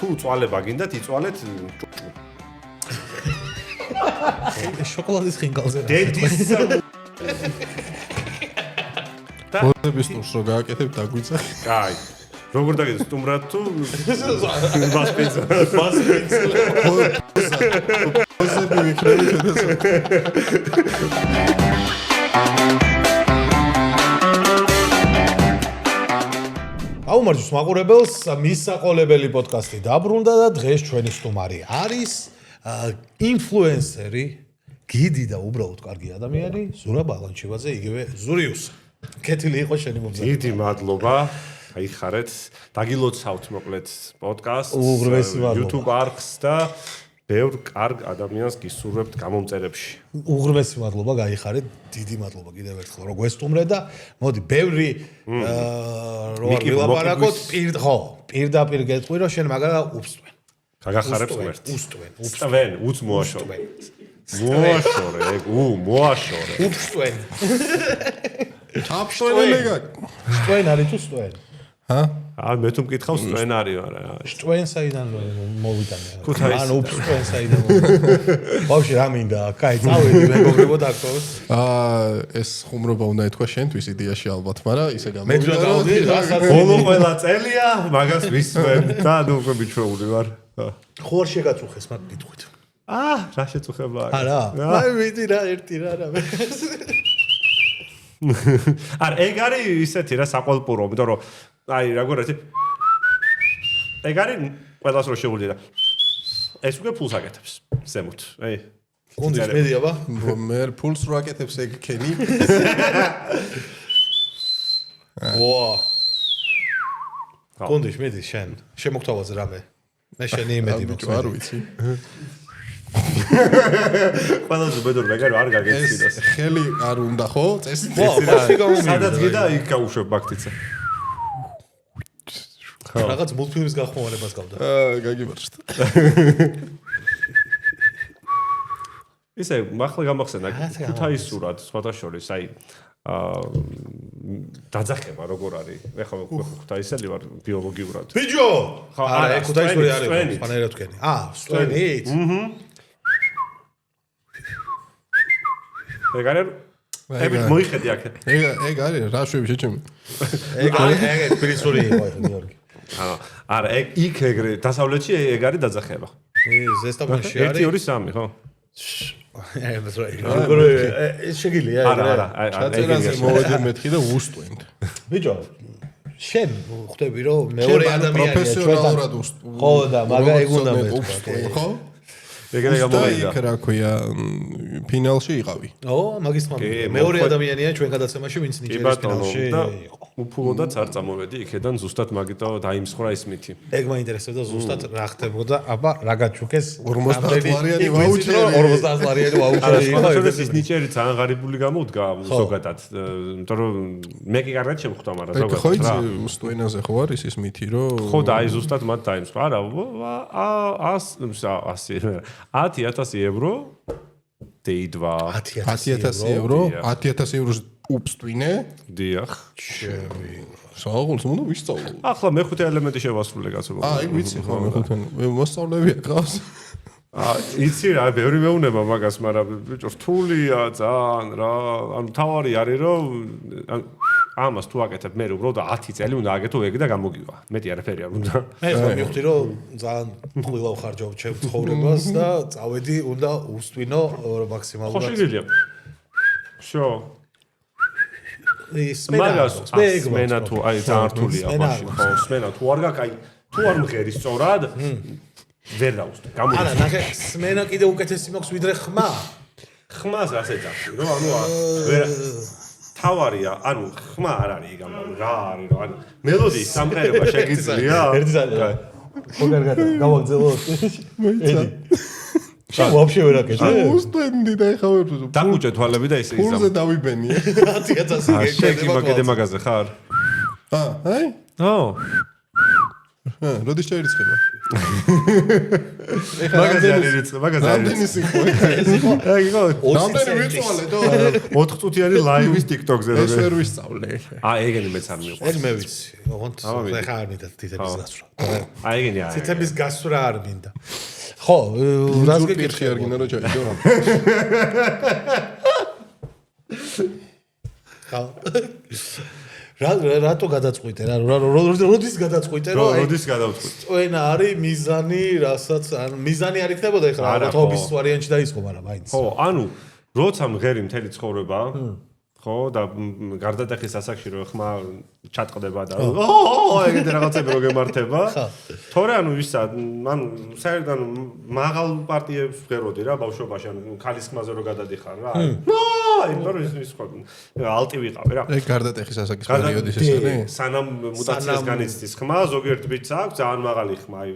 თუ წვალება გინდათ, იწვალეთ ჭუჭუ. შოკოლადის ხინკალზე. დედის ბოდების ტურს რო გააკეთებ დაგვიცა. კაი. როგორ დაგეძ სტუმრად თუ მასპინცა. ბოდები ვიქნები შედასო. აუმარჯოს მაყურებელს, მისაყოლებელი პოდკასტი დაბრუნდა და დღეს ჩვენი სტუმარი არის ინფლუენსერი, გიდი და უბრალოდ კარგი ადამიანი, ზურაბ ალანჩივაძე, იგივე ზურიუსი. კეთილი იყო შენი მომზადება. დიდი მადლობა. აიხარეთ. დაგილოცავთ მოკლედ პოდკასტს, უღრმესი მადლობა. YouTube არხს და ბევრ კარგ ადამიანს გისურვებთ გამომწერებში. უღრმესი მადლობა გაიხარეთ, დიდი მადლობა კიდევ ერთხელ რომ გვესტუმრე და მოდი ბევრი რო არ ვილაპარაკოთ, პირდაპირ გეტყვი რომ შენ მაგარა უბსტვენ. გაგახარებს ღმერთი. უსტვენ, მოაშორე. მოაშორე, მოაშორე. უბსტვენ. აფშტოენეგა. სტვენ არის თუ სტვენ? მე თუ მკითხავს სტვენ არის, არა. სტვენ საიდან მოვიტანე? ქუთაისიდან. ანუ უბსტვენ საიდან? ბავშვი რა მინდა? კაი, წავედი მეგობრებო დაქტორს. ეს ხუმრობა უნდა ეთქვა შენთვის იდეაში ალბათ, მაგრამ ისე მე გამოვიდა. თუ გავდი, რასაც ბოლო ყველა წელია, მაგას ვისმენ და ნუ უკვე მიჩვეული ვარ. ხო არ შეგაწუხეს მაგ კითხვით. რა შეწუხება? არა. აი ვიდი რა ერთი რა. არა, ეგ არის ისეთი რა საყვალპურო, იმიტომ რომ აი როგორ არის ეგ არის ყველას რო შეუძლია და ეს უკვე ფულს აკეთებს ზემოთ. აი გუნდის მედია ბა? მე ფულს რო აკეთებს ეგ ქენი. ვა. გუნდის მედი შენ. შემოგთავაზე რამე. მე შენი იმედი ბიჭო არ ვიცი. ყველაზე ბედურ მეგარო არ გაგეცილოს. ხელი არ უნდა ხო? წესი. სადაც გიდა იქ გაუშვებ ბაქტიცა. რაღაც მულტფილმის გახმოვანებას გავდა. გაგიმარჯვეთ. ისე მახლა გამახსენდა ქუთაისურად სხვათა შორის აი დაძახება როგორ არის? ეხლა ქუთაისელი ვარ ბიოლოგიურად. ბიჭო! არა, ქუთაისური არის, სტვენით. ფანერად თქვენი. სტვენით. ეგ არის მოიხედი აქ. ეგ არის რა შვები შეჩემი. ეგ არის პირისური იყო გიორგი. არა, იქ ეგრე დასავლეთში ეგ არის დაძახება. ზესტაფონში 1 არის. 2 3 ხო? ეს შეგილია ეგრე. არა, ჩაწერაზე მოვედი მეთქი და უსტვენთ. ბიჭო, შენ ხვდები რომ მეორე ადამიანია პროფესიონალურად ხო და მაგა ეგ უნდა მეთქვა. ხო? ეგრე გამოვიდა. იქ რა ქვია ფინალში იყავი. მაგის თქმა მეორე ადამიანია ჩვენ გადაცემაში ვინც ნიჭიერის ფინალში იყო. უფულოდაც არ წამოვედი იქედან ზუსტად მაგიტო დაიმსხრა ის მითი. ეგ მაინტერესებდა ზუსტად რა ხდებოდა, აბა რა გაჩუქეს 50-ლარიანი ვაუჩერი. 50-ლარიანი ვაუჩერი იყო. ეს ნიჭერი ძალიან ღარიბული გამოდგა ზოგადად, იმიტომ რომ მე კი კარგად შემხვდა, მაგრამ ხო ზოგადად რა. სტვენაზე ხო არის ის მითი რომ ხო და აი ზუსტად მათ დაიმსხრა. არა, 100,000 ევრო დეიდვა. 10,000 ევრო, 10,000 ევროს უბსტვინე. დიახ. სააღულს უნდა ვისწავლო. ახლა მეხუთე ელემენტი შევასრულე კაცო. ეგ ვიცი ხო მეხუთე. მოსწავლეები აკავს. იცი რა, ბევრი მეუნება მაგას, მაგრამ ბიჭო რთულია ძალიან რა. ანუ თავარი არის რომ ამას თუ აკეთებ მე უბრალოდ 10 წელი უნდა აკეთო ეგ და გამოგივა. მეტი არაფერი არ უნდა. მე მივხვდი რომ ძალიან ხვილა ვხარჯავ ჩემ ცხოვრებას და წავედი უნდა უსტვინო მაქსიმალურად. ხო შეგიძლია. შო. მაგას სმენა თუ აი ძალიან რთულია მაშინ ხო სმენა თუ არ გაკაი თუ არ მღერი სწორად ვერ დაუსტე. არა, ნახე, სმენა კიდე უკეთესი მაქვს ვიდრე ხმა. ხმას ასე წახდი რომ ანუ ვერ თავარია, ანუ ხმა არ არის ეგ ამბავი რა არის რა ანუ მელოდიის სამღერება შეგიძლია? ერთი ძალიან. ხო კარგად, გავაგზავნოთ. ედი. შენ ვაფშე ვერ აკეთე? უსტვენდი და ეხა ვერ დაგუჭე თვალები და ისე ფულზე დავიბენიე. 10,000 შეკი მაგედე მაგაზე ხარ? აი? ო. როდის ჩაირიცხება? მაგაზე არის რიცხვი, მაგაზე არის. რამდენი სიყვე? აი, ხო. რამდენი ვიწვალე და 4 წუთიანი ლაივის TikTok-ზე ეს როგორ. ვერ ვისწავლე. ეგენი მეც არ მიყვარს. ეგ მე ვიცი. ოღონდ ხა არ მინდა თითების გასვრა. ეგენი არა. თითების გასვრა არ მინდა. ხო, რას გეკითხი არ გინდა რომ ჩაიდო რა. ხო. რატო გადაწყვიტე რა? როდის გადაწყვიტე რომ როდის გადავწყვიტე? წვენა არის მიზანი, რასაც ან მიზანი არ იქნებოდა ეხლა ალბათ ჰობის ვარიანტში დაიწყო, მაგრამ მაინც. ხო, ანუ როცა მღერი მთელი ცხოვრება, ხო, და გარდატეხის ასაკში რო ხმა ჩატყდება და ეგეთი რაღაცები რო გემართება. თორე ანუ ისა, ანუ საერთოდ მაღალ პარტიებს ვღეროდი რა ბავშვობაში, ანუ ქალის ხმაზე რო გადადიხარ რა. აი, ნუ ის ხო ალტი ვიყავი რა. ეგ გარდატეხის ასაკის პერიოდის ეს არის? სანამ მუტაციას განიცდის ხმა, ზოგიერთ ბიჭს აქვს ძალიან მაღალი ხმა, აი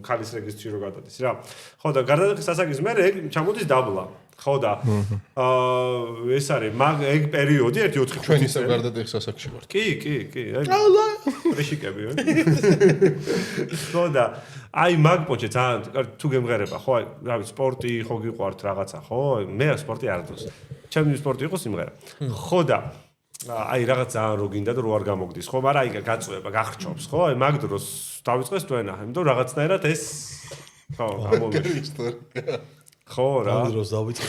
ქალის რეგისტრი რო გადადის რა. ხო და გარდატეხის ასაკის მერე ეგ ჩამოდის დაბლა. ხო და ეს არის ეგ პერიოდი 1-4 ჩვენ ისე გარდატეხის ასაკში ვართ. კი. აი პრიშიკები. ხო და აი მაგ პონჩე ძალიან თუ გემღერება, ხო, აი რა ვიცი, სპორტი ხო გიყვართ რაღაცა, ხო? მე სპორტი არ დოს. ჩემი სპორტი იყო სიმღერა. ხო და აი რაღაც ძალიან რო გინდა და რო არ გამოგდის, ხო, მაგრამ აი გაწვება, გახრჩობს, ხო? აი მაგ დროს დავიწყეს თვენა, იმიტომ რაღაცნაირად ეს ხო, გამომიშვა. ხო რა. ამ დროს დავიწყე.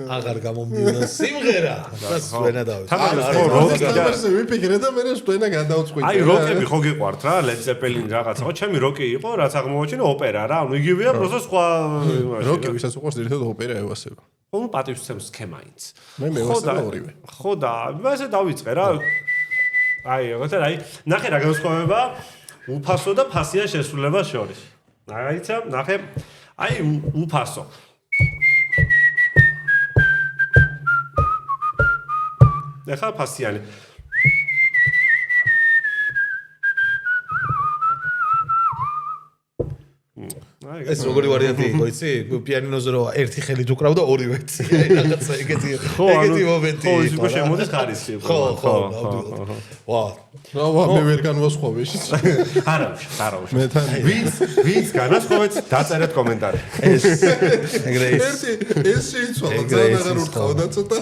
აღარ გამომდიოდა სიმღერა. რაც ვენა დავიწყე. თამაში ხო როკი და ვიფიქრე და მე სვენა გადავწყვიტე. აი როკები ხო გიყვართ რა, Led Zeppelin რაღაცა, ხო, ჩემი როკი იყო, რაც აღმოაჩინა ოპერა რა, ანუ იგივეა, პროსო სხვა როკი ვისაც უყვარს ერთად ოპერა ევასება. ხო, პატივს ცემს სქემაინც. მე მევასება ორივე. ხო და ესე დავიწყე რა. აი, როგორც აი, ნახე რა განსხვავება უფასო და ფასიან შესრულებას შორის. აიცა, ნახე. აი, უფასო. ეხლა ფასიანი. ეს როგორი ვარიანტი იყო, იცი? პიანინოზე რო ერთი ხელით უკრავდა, ორივე იცი. რაღაცა ეგეთი მომენტი. ხო, ის უკვე შემოდის ხარისი. ხო. ვა. რა მე ვერ განვასხვავე ის. არა. მე თან ვინც განასხვავეთ, დაწერეთ კომენტარი. ეს შეიცვალა ძალიან აღარ ურტყავდა ცოტა.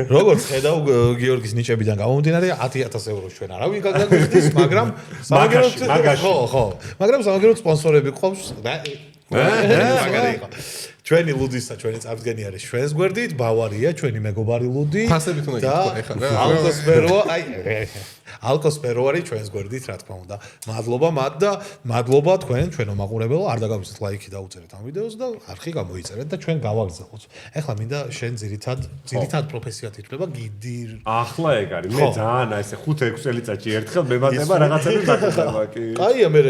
როგორც ხედავ გიორგის ნიჭებიდან გამომდინარე 10000 ევრო ჩვენ არავინ გაგაგზის, მაგრამ მაგაში. ხო. მაგრამ სამაგეროთ სპონსორები ყავს და მაგარი იყო. ჩვენი ლუდისა, ჩვენი წარდგენი არის ჩვენს გვერდით, ბავარია, ჩვენი მეგობარი ლუდი. ფასებით უნდა გითხრა ეხლა რა. ალკოსპერო, აი ალკოსპერო არის ჩვენს გვერდით, რა თქმა უნდა. მადლობა მათ და მადლობა თქვენ ჩვენო მაყურებელო, არ დაგავიწყეთ ლაიქი დაუწერეთ ამ ვიდეოს და არხი გამოიწერეთ და ჩვენ გავაგზავნოთ. ეხლა მინდა შენ ძირითად პროფესიად ითვლება გიდირ. ახლა ეგ არის. მე ძალიან აი ესე 5-6 წელიწადში ერთხელ მემატება რაღაცები დაგხვდება კი. კაია მე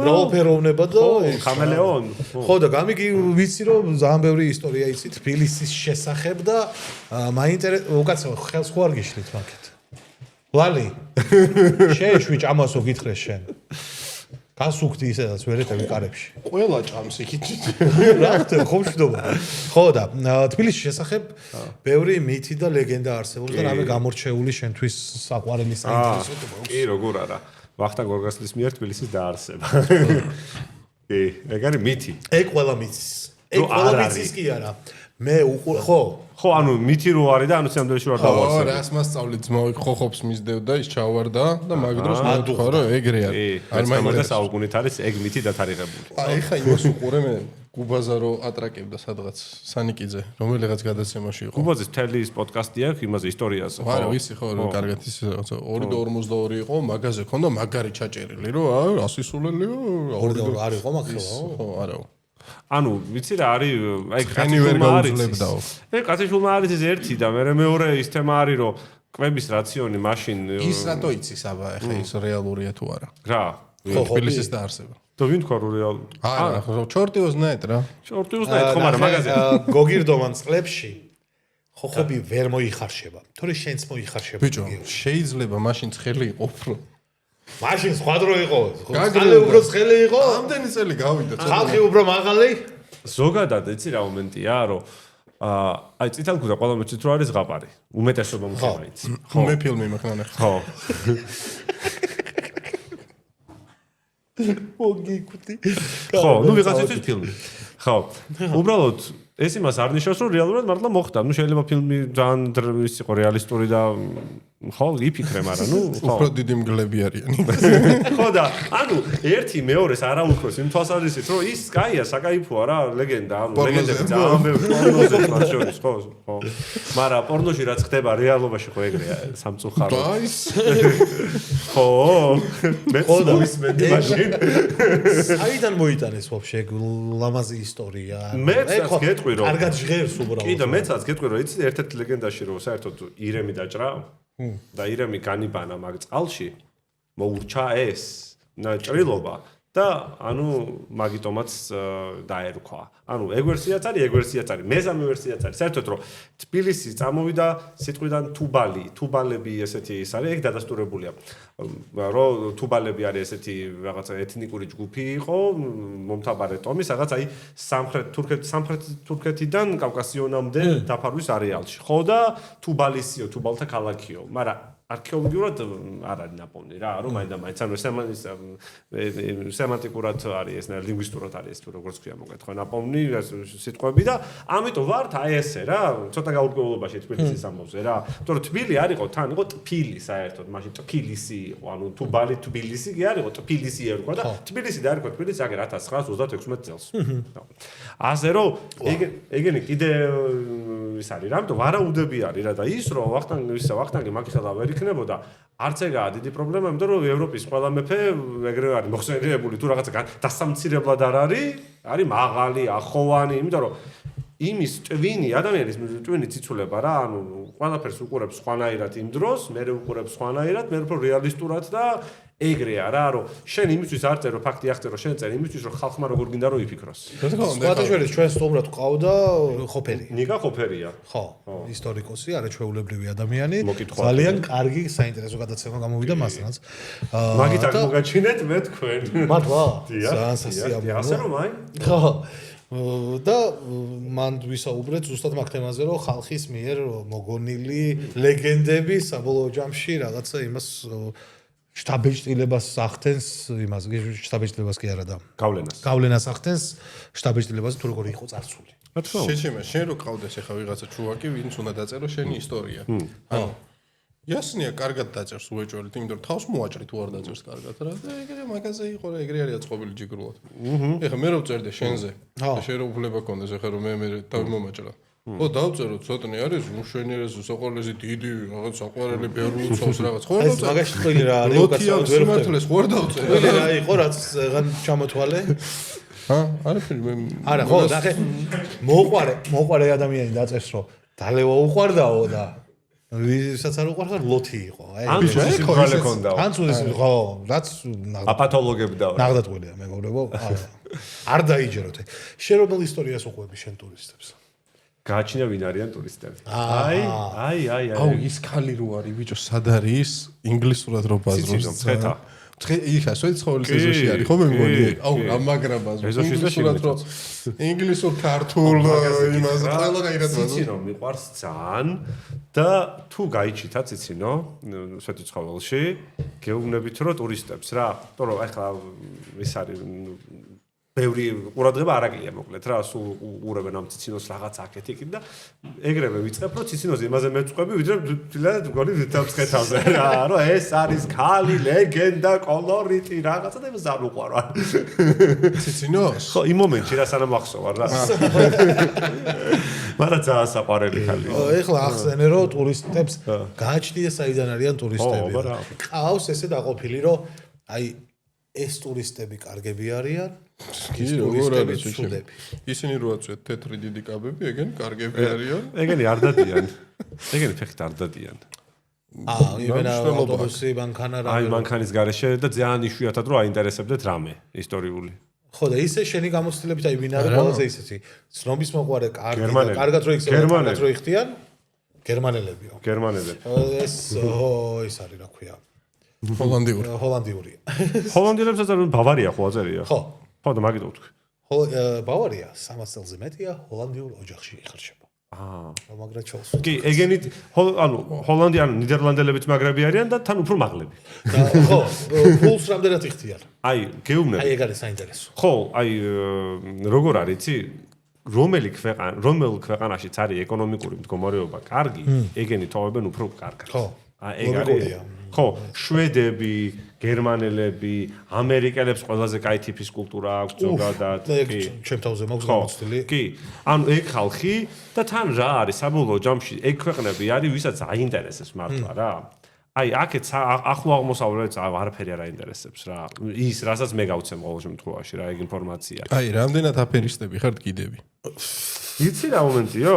მრავალფეროვნება და ხამელეონ. ხო და გამიგი ვიცი რომ ძალიან ბევრი ისტორია იცი თბილისის შესახებ და მაინტერესებს უკაცო ხელს ხო არ გიშლით მაგეთ. ლალი შეეშვი ჭამასო გითხრეს შენ. გასუქდი ისედაც ვერეთები კარებში. ყველა ჭამს იქით. რა ხდება ხომშვიდობა. ხო და თბილისის შესახებ ბევრი მითი და ლეგენდა არსებობს და რამე გამორჩეული შენთვის საყვარელი საინტერესო. კი, როგორ არა. ვახტანგ გორგასლის მიერ თბილისის დაარსება. კი, ეგ არის მითი. ეგ ყველა მითის. ეგ ყველა მითის კი არა. მე ხო ანუ მითი რო არის და ანუ სამდროში ვარ დავარსებ. ხო, რას მასწავლე ძმაო ხოხობს მისდევდა ის ჩავარდა და მაგ დროს მეთქვა რომ ეგრე არის. არ მაინდა საუკუნით არის ეგ მითი დათარიღებული. აი ხა იმას უყურე მე გუბაზარო ატრაკებდა სადღაც სანიკიძე, რომელიღაც გადაცემაში იყო. გუბაზის მთელი ის პოდკასტი აქვს იმაზე ისტორიაზე. არა, ვიცი ხო, კარგად ის 2:42 იყო, მაგაზე ქონდა მაგარი ჩაჭერილი, რომ 100 სულელიო, 2 არ იყო მაგხელა. ხო, არა. ანუ ვიცი რა არის, აი ხენი ვერ გაუძლებდაო. ეგ კაცეშულმა არის ეს ერთი და მეორე ის თემა არის, რომ კვების რაციონი მაშინ ის რატო იცის აბა, ეხა ის რეალურია თუ არა? რა? თბილისის დაარსება. და ვინ თქვა რომ რეალური? არა, ჩორტი უზნაეთ რა. ჩორტი უზნაეთ ხო, მაგრამ მაგაზე გოგირდომან წლებში ხოხობი ვერ მოიხარშება. თორე შენც მოიხარშება. ბიჭო, შეიძლება მაშინ ცხელი იყო უფრო. მაშინ სხვა დრო იყო. ხალხი უფრო ცხელი იყო. ამდენი წელი გავიდა. ხალხი უფრო მაღალი. ზოგადად იცი რა მომენტია, რომ აი წითელქუდა ყველა მეცით რო არის ზღაპარი. უმეტესობა მქონაიც. ხო, მე ფილმი მაქვს ნახე. ხო. მოგიკვდი. ხო, ნუ ვიღაცისთვის ფილმი. ხო. უბრალოდ ეს იმას არ ნიშნავს, რომ რეალურად მართლა მოხდა. ნუ შეიძლება ფილმი ძალიან ის იყო რეალისტური და ხო, იფიქრე, მაგრამ ნუ ხო. უფრო დიდი მგლები არიან. ხო და ანუ ერთი მეორეს არა უხროს იმ თვალსაზრისით, რომ ის კაია, საკაიფოა რა, ლეგენდა, ანუ ლეგენდები ძალიან ბევრი პორნოზე მათ შორის, ხო, ხო. მაგრამ პორნოში რაც ხდება რეალობაში ხო ეგრეა, სამწუხაროდ. დაის. ხო. მე ვისმენდი მაშინ. საიდან მოიტანეს ვაფშე ლამაზი ისტორია? მეც გეტყვი რომ კარგად ჟღერს უბრალოდ. კიდე მეცაც გეტყვი რომ იცი ერთ-ერთ ლეგენდაში რომ საერთოდ ირემი დაჭრა და ირემი განიბანა მაგ წყალში მოურჩა ეს ჭრილობა და ანუ მაგიტომაც დაერქვა. ანუ ეგ ვერსიაც არის, მეზამე ვერსიაც არის. საერთოდ რომ თბილისი წამოვიდა სიტყვიდან თუბალები ესეთი ის არის, ეგ დადასტურებულია. რომ თუბალები არის ესეთი რაღაცა ეთნიკური ჯგუფი იყო, მომთაბარე ტომის, რაღაც აი სამხრეთ თურქეთიდან კავკასიონამდე დაფარვის არეალში. ხო და თუბალისიო, თუბალთა ქალაქიო, მაგრამ არქეოლოგიურად არ არის ნაპოვნი რა, რომ მაინც ანუ სემანტიკურად არის ეს, ლინგვისტურად არის ეს თუ როგორც ქვია მოგეთ ხო ნაპოვნი სიტყვები და ამიტომ ვართ აი ესე რა, ცოტა გაურკვევლობაში თბილისის ამბავზე რა. იმიტომ რომ თბილი არ იყო, თან იყო ტფილი საერთოდ, მაშინ ტფილისი იყო, ანუ თუბალი თბილისი კი არ იყო, ტფილისი ერქვა და თბილისი დაერქვა თბილისი აგერ 1936 წელს. ასე რომ ეგენი კიდე ის არის რა, ამიტომ ვარაუდები არის რა და ის რომ ვახტანგი მაგისადა ვერ იქნებოდა არც ეგაა დიდი პრობლემა, იმიტომ რომ ევროპის ყველა მეფე ეგრევე არის მოხსენიებული თუ რაღაცა დასამცირებლად არ არის მაღალი, ახოვანი, იმიტომ რომ იმის ადამიანის ტვინი ციცულება რა, ანუ ყველაფერს უყურებს სხვანაირად იმ დროს, მე უყურებს სხვანაირად, მე უფრო რეალისტურად და ეგრეა რა, რომ შენ იმისთვის არ წერო ფაქტი აღწერო, შენ წერ იმისთვის რომ ხალხმა როგორ გინდა რომ იფიქროს. სხვადასხვა ჩვენ სტუმრად ყავდა ხოფერი. ნიკა ხოფერია. ხო, ისტორიკოსი, არაჩვეულებრივი ადამიანი. ძალიან კარგი საინტერესო გადაცემა გამოვიდა მასთანაც. მაგით არ მოგაჩინეთ მე თქვენ. მართლა? ძალიან სასიამოვნო. ასე რომ აი. ხო. და მან ვისაუბრეთ ზუსტად მაგ თემაზე, რომ ხალხის მიერ მოგონილი ლეგენდები საბოლოო ჯამში რაღაცა იმას შტაბეჭდილებას ახდენს იმას, შტაბეჭდილებას კი არა და გავლენას ახდენს შტაბეჭდილებას თუ როგორი იყო წარსული. შეჩემე, შენ რო ყავდეს ახლა ვიღაცა ჩუვაკი, ვინც უნდა დაწერო შენი ისტორია. ანუ იასნია კარგად დაწერს უეჭველით, იმიტომ რომ თავს მოაჭრი თუ არ დაწერს კარგად რა და ეგრე მაგაზე იყო რა, ეგრე არის აწყობილი ჯიგრულად. ეხლა მე რო წერდე შენზე და შენ რო უფლება გქონდეს ახლა რომ მე თავი მომაჭრა. ხო დავწერო ცოტნე არის უშენიერეს საყვალეზე დიდი რაღაც საყვარელი ბევრი უცავს რაღაც ხო ეს მაგაში თქვენი რა არის უკაცრავად ვერ მართლეს ხო არ დავწერე თქვენი რა იყო რაც ღან ჩამოთვალე არაფერი მე არა ხო ნახე მოყვარე ადამიანი დაწერს რომ დალევა უყვარდაო და ვისაც არ უყვარდა ლოთი იყო აი ეს ხალე ქონდა ან წუდეს ხო რაც აპათოლოგებდაო ნაღდატყველია მეგობრებო არ დაიჯეროთ შენ რომელ ისტორიას უყვები შენ ტურისტებს გააჩინა ვინ არიან ტურისტები. აი. აუ ის ხალი რო არის ბიჭო, სად არის? ინგლისურად რო ბაზრობს. ცხეთა. იხა, სოციალური ეზოში არის, ხო მე მგონი? აუ, რა მაგრა ბაზრობს. ინგლისურად რო ინგლისურ ქართულ იმას ყველგან ციცირო მიყვარს ძალიან და თუ გაიჩითა ციცირო სვეტიცხოველში, გეუბნებით რომ ტურისტებს რა, იმიტომ რომ ახლა ის არის ბევრი ყურადღება არ აკლია მოკლედ რა სულ უყურებენ ამ ციცინოს რაღაც აქეთ-იქით და ეგრევე ვიწყებ რომ ციცინოზე იმაზე მეწყები ვიდრე თლად მგონი თამცხეთაზე რა რომ ეს არის ქალი ლეგენდა კოლორიტი რაღაცა და იმას არ უყვარვა ციცინოს ხო იმ მომენტში რა სანამ ახსოვარ რა მაგრამ ძალიან საყვარელი ხალხია ეხლა ახსენე რომ ტურისტებს გააჩნია საიდან არიან ტურისტები ყავს ესე დაყოფილი რომ აი ეს ტურისტები კარგები არიან ის ტურისტები ცუდები ისინი რო აწვეთ თეთრი დიდი კაბები ეგენი კარგები არიან ეგენი არ დადიან ეგენი ფეხით არ დადიან იმენა ავტობუსი მანქანა რა აი მანქანის გარეშე და ძალიან იშვიათად რო აინტერესებდეთ რამე ისტორიული ხო და ისე შენი გამოცდილებით აი ვინ არის ყველაზე ისეთი ცნობის მოყვარე კარგად რო იხდიან გერმანელებიო ეს არის რა ქვია ჰოლანდიური ჰოლანდიელებსაც არ ბავარია ხო აწერია ხო და მაგით ვთქვი ბავარია 300 წელზე მეტია ჰოლანდიურ ოჯახში იხარშება მაგრა ჩოლს. კი, ეგენით ანუ ჰოლანდი ანუ ნიდერლანდელებიც მაგრები არიან და თან უფრო მაღლები. ხო, ფულს რამდენად იხდიან? აი, გეუბნები. აი ეგ არის საინტერესო. ხო, აი როგორ არის, იცი? რომელ ქვეყანაშიც არის ეკონომიკური მდგომარეობა კარგი, ეგენი თოვებენ უფრო კარგად. ხო. ეგ არის. ხო, შვედები, გერმანელები, ამერიკელებს ყველაზე კაი ტიპის კულტურა აქვს ზოგადად. კი, ჩემ თავზე მაქვს გამოცდილი. კი, ანუ ეგ ხალხი და თან რა არის საბოლოო ჯამში ეგ ქვეყნები არის, ვისაც აინტერესებს მართლა რა. აი, აქეთ ახლო აღმოსავლეთს არაფერი არ აინტერესებს რა. ის, რასაც მე გავცემ ყოველ შემთხვევაში რა, ეგ ინფორმაცია. აი, რამდენად აფერისტები ხართ კიდევი? იცი რა მომენტიო?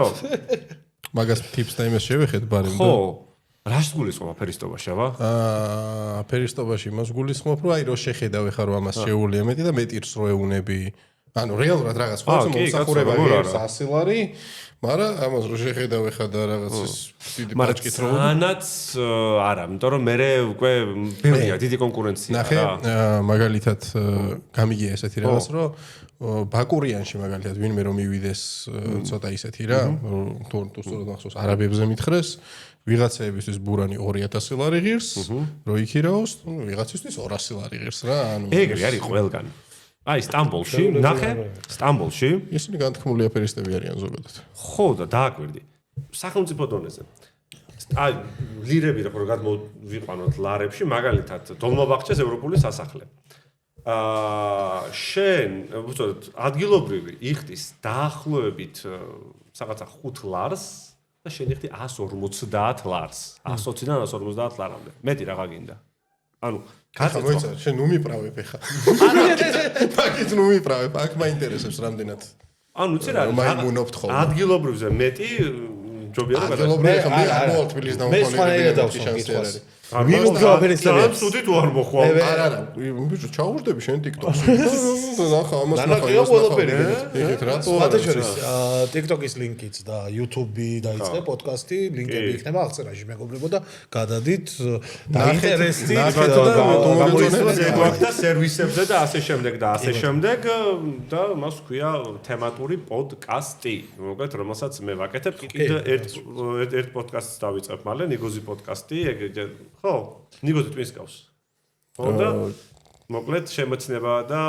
მაგას ტიპს და იმას შევეხეთ ბარემ და. ხო. რას გულისხმობ აფერისტობაში, აბა? აფერისტობაში იმას გულისხმობ, რომ აი რო შეხედავ ეხა რომ ამას შეუულია მეტი და მეტი რო ეუნები. ანუ რეალურად რაღაც ხო მომსახურება ღირს 100 ლარი, მაგრამ ამას რო შეხედავ ეხა და რაღაც ის დიდი პაჭკით რო ანაც არა, იმიტომ რომ მე უკვე ბევრია დიდი კონკურენცია ნახე, მაგალითად გამიგია ესეთი რაღაც, რომ ბაკურიანში მაგალითად ვინმე რომ მივიდეს ცოტა ისეთი რა, თუ სწორად მახსოვს არაბებზე მითხრეს ვიღაცაებისთვის ბურანი 2000 ლარი ღირს, რო იქირაოს, ვიღაცისთვის 200 ლარი ღირს რა, ანუ ეგრე არის ყველგან. აი, სტამბოლში, ნახე, სტამბოლში ისინი განთქმული აფერისტები არიან ზოგადად. ხო და დააკვირდი. სახელმწიფო დონეზე. აი, ლირები რო გადმოვიყვანოთ ლარებში, მაგალითად, დოლმაბაღჩეს ევროპული სასახლე. შენ, უბრალოდ ადგილობრივი იხდის დაახლოებით რაღაცა 5 ლარს და შენ იხდი 150 ლარს. 120-დან 150 ლარამდე. მეტი რა გაგინდა? ანუ გაწევა, შენ ნუ მიправებ ეხა. მაგით ნუ მიправებ, აქ მაინტერესებს რამდენად. ანუ იცი რა, მაიმუნობთ ხოლმე. ადგილობრივზე მეტი ჯობია რა გადაგა. მე ამბობ თბილისს დამოყოლებული. ვინ უფრო აფერისტებია? ძალიან ცუდი თუ არ მოხვალ. არა, ბიჭო, ჩაუვარდები შენ TikTok-ში. ნახა, ამას ნახა, ნახა ყველაფერი. ეგეთ რატო არა? შორის TikTok-ის ლინკიც და YouTube-ი დაიწყე პოდკასტი, ლინკები იქნება აღწერაში მეგობრებო და გადადით დაინტერესდით და სერვისებზე და ასე შემდეგ და ასე შემდეგ და მას ქვია თემატური პოდკასტი. მოკლედ, რომელსაც მე ვაკეთებ, კიდე ერთ პოდკასტს დავიწყებ მალე, ნიგოზი პოდკასტი, ხო, ნიგოზი twins გავს. ხო და მოკლედ შემოცნება და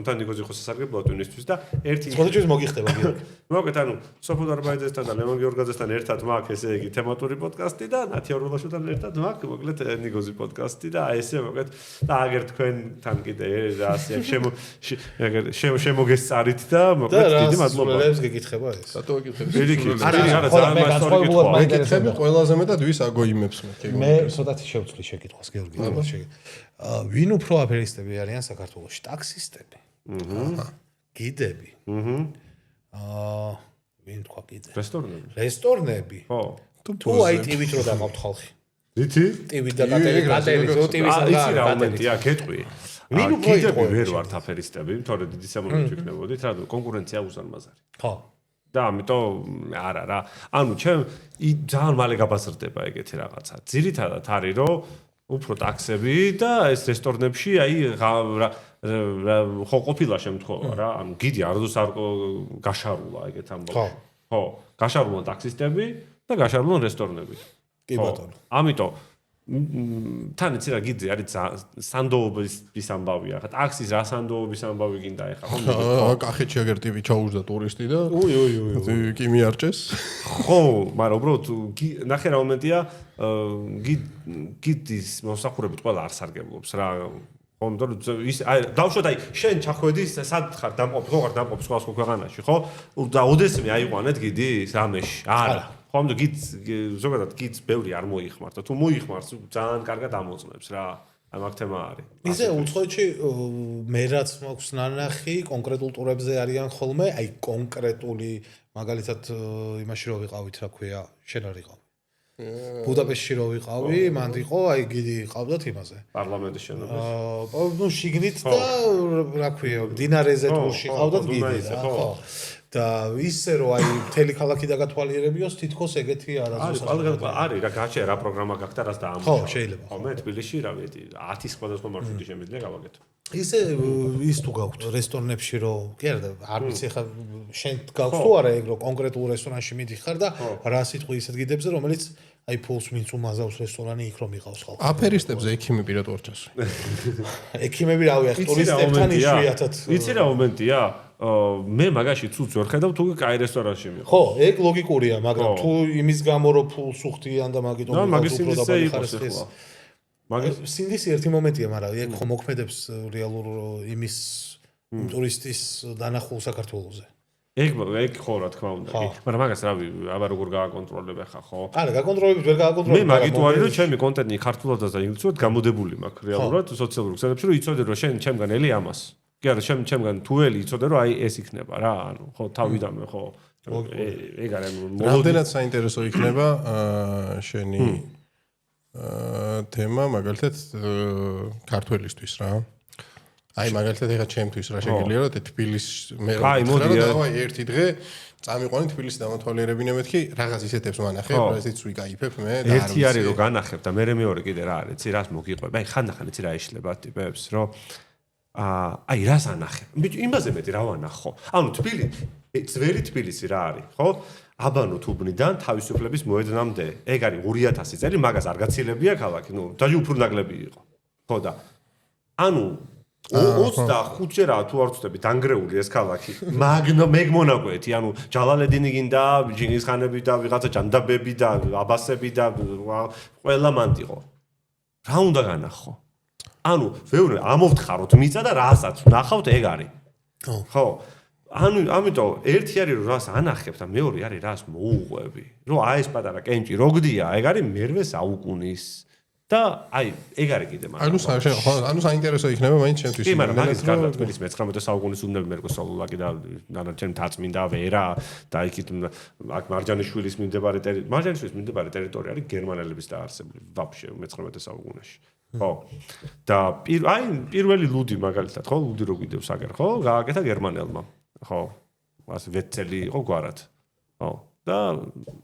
თან ნიგოზი ხო სასარგებლოა twins-თვის და ერთი სხვადასხვა მოგიხდება გიორგი. მოკლედ ანუ სოფო დარბაიძესთან და ლევან გიორგაძესთან ერთად მაქვს ესე იგი თემატური პოდკასტი და ნათი ორბელაშვილთან ერთად მაქვს მოკლედ ნიგოზი პოდკასტი და აი ესე მოკლედ და აგერ თქვენთან კიდე რა ასე შემოგესწარით და მოკლედ დიდი მადლობა. და რა გეკითხება ეს? რატო გეკითხები? არა ძალიან მასწორი კითხვა. მეკითხები ყველაზე მეტად ვის აგოიმებს მე ცოტათი შევცვლი შეკითხვას გიორგი. ვინ უფრო აფერისტები არიან საქართველოში? ტაქსისტები. გიდები. ვინ თქვა კიდე? რესტორნები. ხო. თუ აი ტივით რო დაყავთ ხალხი. იცი? ტივით და კატერი, რო ტივის და იცი რა მომენტია, გეტყვი. ვინ უფრო გიდები ვერ ვართ აფერისტები, თორე დიდი სამონტაჟი ვიქნებოდით, რა კონკურენცია უზარმაზარი. ხო. და ამიტომ არა რა. ანუ ჩემ ძალიან მალე გაბაზრდება ეგეთი რაღაცა. ძირითადად არის რომ უფრო ტაქსები და ეს რესტორნებში აი ხო ყოფილა შემთხვევა რა. ანუ გიდი არდოს არ გაშარულა ეგეთ ამბავში. ხო, გაშარულა ტაქსისტები და გაშარულა რესტორნები. კი ბატონო. ამიტომ თან იცი რა გიძე არის სანდოობის ამბავია. ხა ტაქსის რა სანდოობის ამბავი გინდა ეხა ხო? კახეთში აგერ ტივი ჩაუжда ტურისტი და კი მიარჭეს. ხო, მაგრამ უბრალოდ ნახე რა მომენტია, გიდის მოსახურებით ყველა არ სარგებლობს რა. ხომ ის აი დავშოთ აი შენ ჩახვედი სად ხარ დამყოფი ხო ხარ დამყოფი სხვა ქვეყანაში ხო? და ოდესმე აიყვანეთ გიდის რამეში. არა. ხომ და გიც ზოგადად გიც ბევრი არ მოიხმართ და თუ მოიხმართ ძალიან კარგად ამოწმებს რა. აი მაგ თემა არის. ისე უცხოეთში მე რაც მაქვს ნანახი კონკრეტულ ტურებზე არიან ხოლმე, აი კონკრეტული მაგალითად იმაში რო ვიყავით, რა ქვია, შენ არ იყავ. ბუდაპეშტში რო ვიყავი, მანდ იყო, აი გიდი ყავდათ იმაზე. პარლამენტის შენობაში. ნუ შიგნით და რა ქვია, მდინარეზე ტურში ყავდათ გიდი რა, ხო. და ისე რომ აი მთელი ქალაქი დაგათვალიერებიოს თითქოს ეგეთი არასდროს არის რა გაჩერა რა პროგრამა გაქვს და რას დაამუშავა. ხო, შეიძლება. ხო, მე თბილისში რა ვიცი 10 სხვადასხვა მარშრუტი შემიძლია გავაკეთო. ისე ის თუ გაქვთ რესტორნებში რომ კი არა არ ვიცი ხა შენ გაქვს თუ არა ეგ რომ კონკრეტულ რესტორანში მიდიხარ და რა სიტყვი ისეთ გიდებზე რომელიც აი ფულს ვინც უმაზავს რესტორანი იქ რომ იყავს ხალხი. აფერისტებზე ექიმი პირად ორჩას. ექიმები რავი ახ ტურისტებთან იშვიათად. იცი რა მომენტია? მე მაგაში ცუც ვერ ხედავ თუ კაი რესტორანში მიყო. ხო, ეგ ლოგიკურია, მაგრამ თუ იმის გამო რომ ფულს უხდიან და მაგიტომ მაგის უფრო დაბალი ხარისხის. მაგის სინდისი ერთი მომენტია, მაგრამ ეგ ხო მოქმედებს რეალურ იმის ტურისტის დანახულ საქართველოზე. ეგ ხო რა თქმა უნდა კი, მაგრამ მაგას რავი, აბა როგორ გააკონტროლებ ახლა ხო? არა, გაკონტროლებით ვერ გააკონტროლებ. მე მაგით ვარი რომ ჩემი კონტენტი ქართულადაც და ინგლისურად გამოდებული მაქვს რეალურად სოციალურ ქსელებში რომ იცოდე რომ შენ ჩემგან ელი ამას. კი არა, ჩემგან თუ ელი იცოდე რომ აი ეს იქნება რა, ანუ ხო თავიდანვე ხო. ეგ არის რამდენად საინტერესო იქნება შენი თემა მაგალითად ქართველისთვის რა. აი მაგალითად ეხა ჩემთვის რა შეგიძლია რომ თბილის მე დავაი ერთი დღე წამიყვანი თბილისი დამათვალიერებინე მეთქი რაღაც ისეთებს ვანახებ რაზეც ვიკაიფებ მე და ერთი არის რომ განახებ და მე მეორე კიდე რა არის ცი რას მოგიყვება აი ხანდახან იცი რა ეშლება ტიპებს რომ აი რას ანახებ ბიჭო იმაზე მეტი რა ვანახო ანუ ძველი თბილისი რა არის ხო აბანო თუბნიდან თავისუფლების მოედნამდე ეგ არის 2000 წელი მაგას არ გაცილებია ქალაქი ნუ დაჟე უფრო ნაკლები იყო ხო და ანუ 25-ჯერაა თუ არ ვწდები დანგრეული ეს ქალაქი. მეგმონაკვეთი, ანუ ჯალალედინი გინდა, ჯინგისხანები და ვიღაცა ჯანდაბები და აბასები და ყველა მანდიყო. რა უნდა განახო? ანუ ვეუბნები, ამოვთხაროთ მიწა და რასაც ვნახავთ ეგ არის. ხო. ანუ ამიტომ ერთი არის რომ რას ანახებ და მეორე არის რას მოუყვები. რომ აი ეს პატარა კენჭი როგდია, ეგ არის მერვე საუკუნის და აი ეგ არის კიდე მაგრამ ანუ საინტერესო იქნება მაინც ჩემთვის კი მაგრამ მაგის გარდა თბილისის 19 საუკუნის უნდები მერკოსოლულაკი და დანარჩენ თაწმინდა ვერა და იქით აქ მარჯანიშვილის მიმდებარე ტერიტორია არის გერმანელების დაარსებული ვაფშე 19 საუკუნეში ხო და აი პირველი ლუდი მაგალითად ხო ლუდი რო გვიდევს აგერ ხო გააკეთა გერმანელმა ხო ასე ვეცელი იყო გვარად ხო და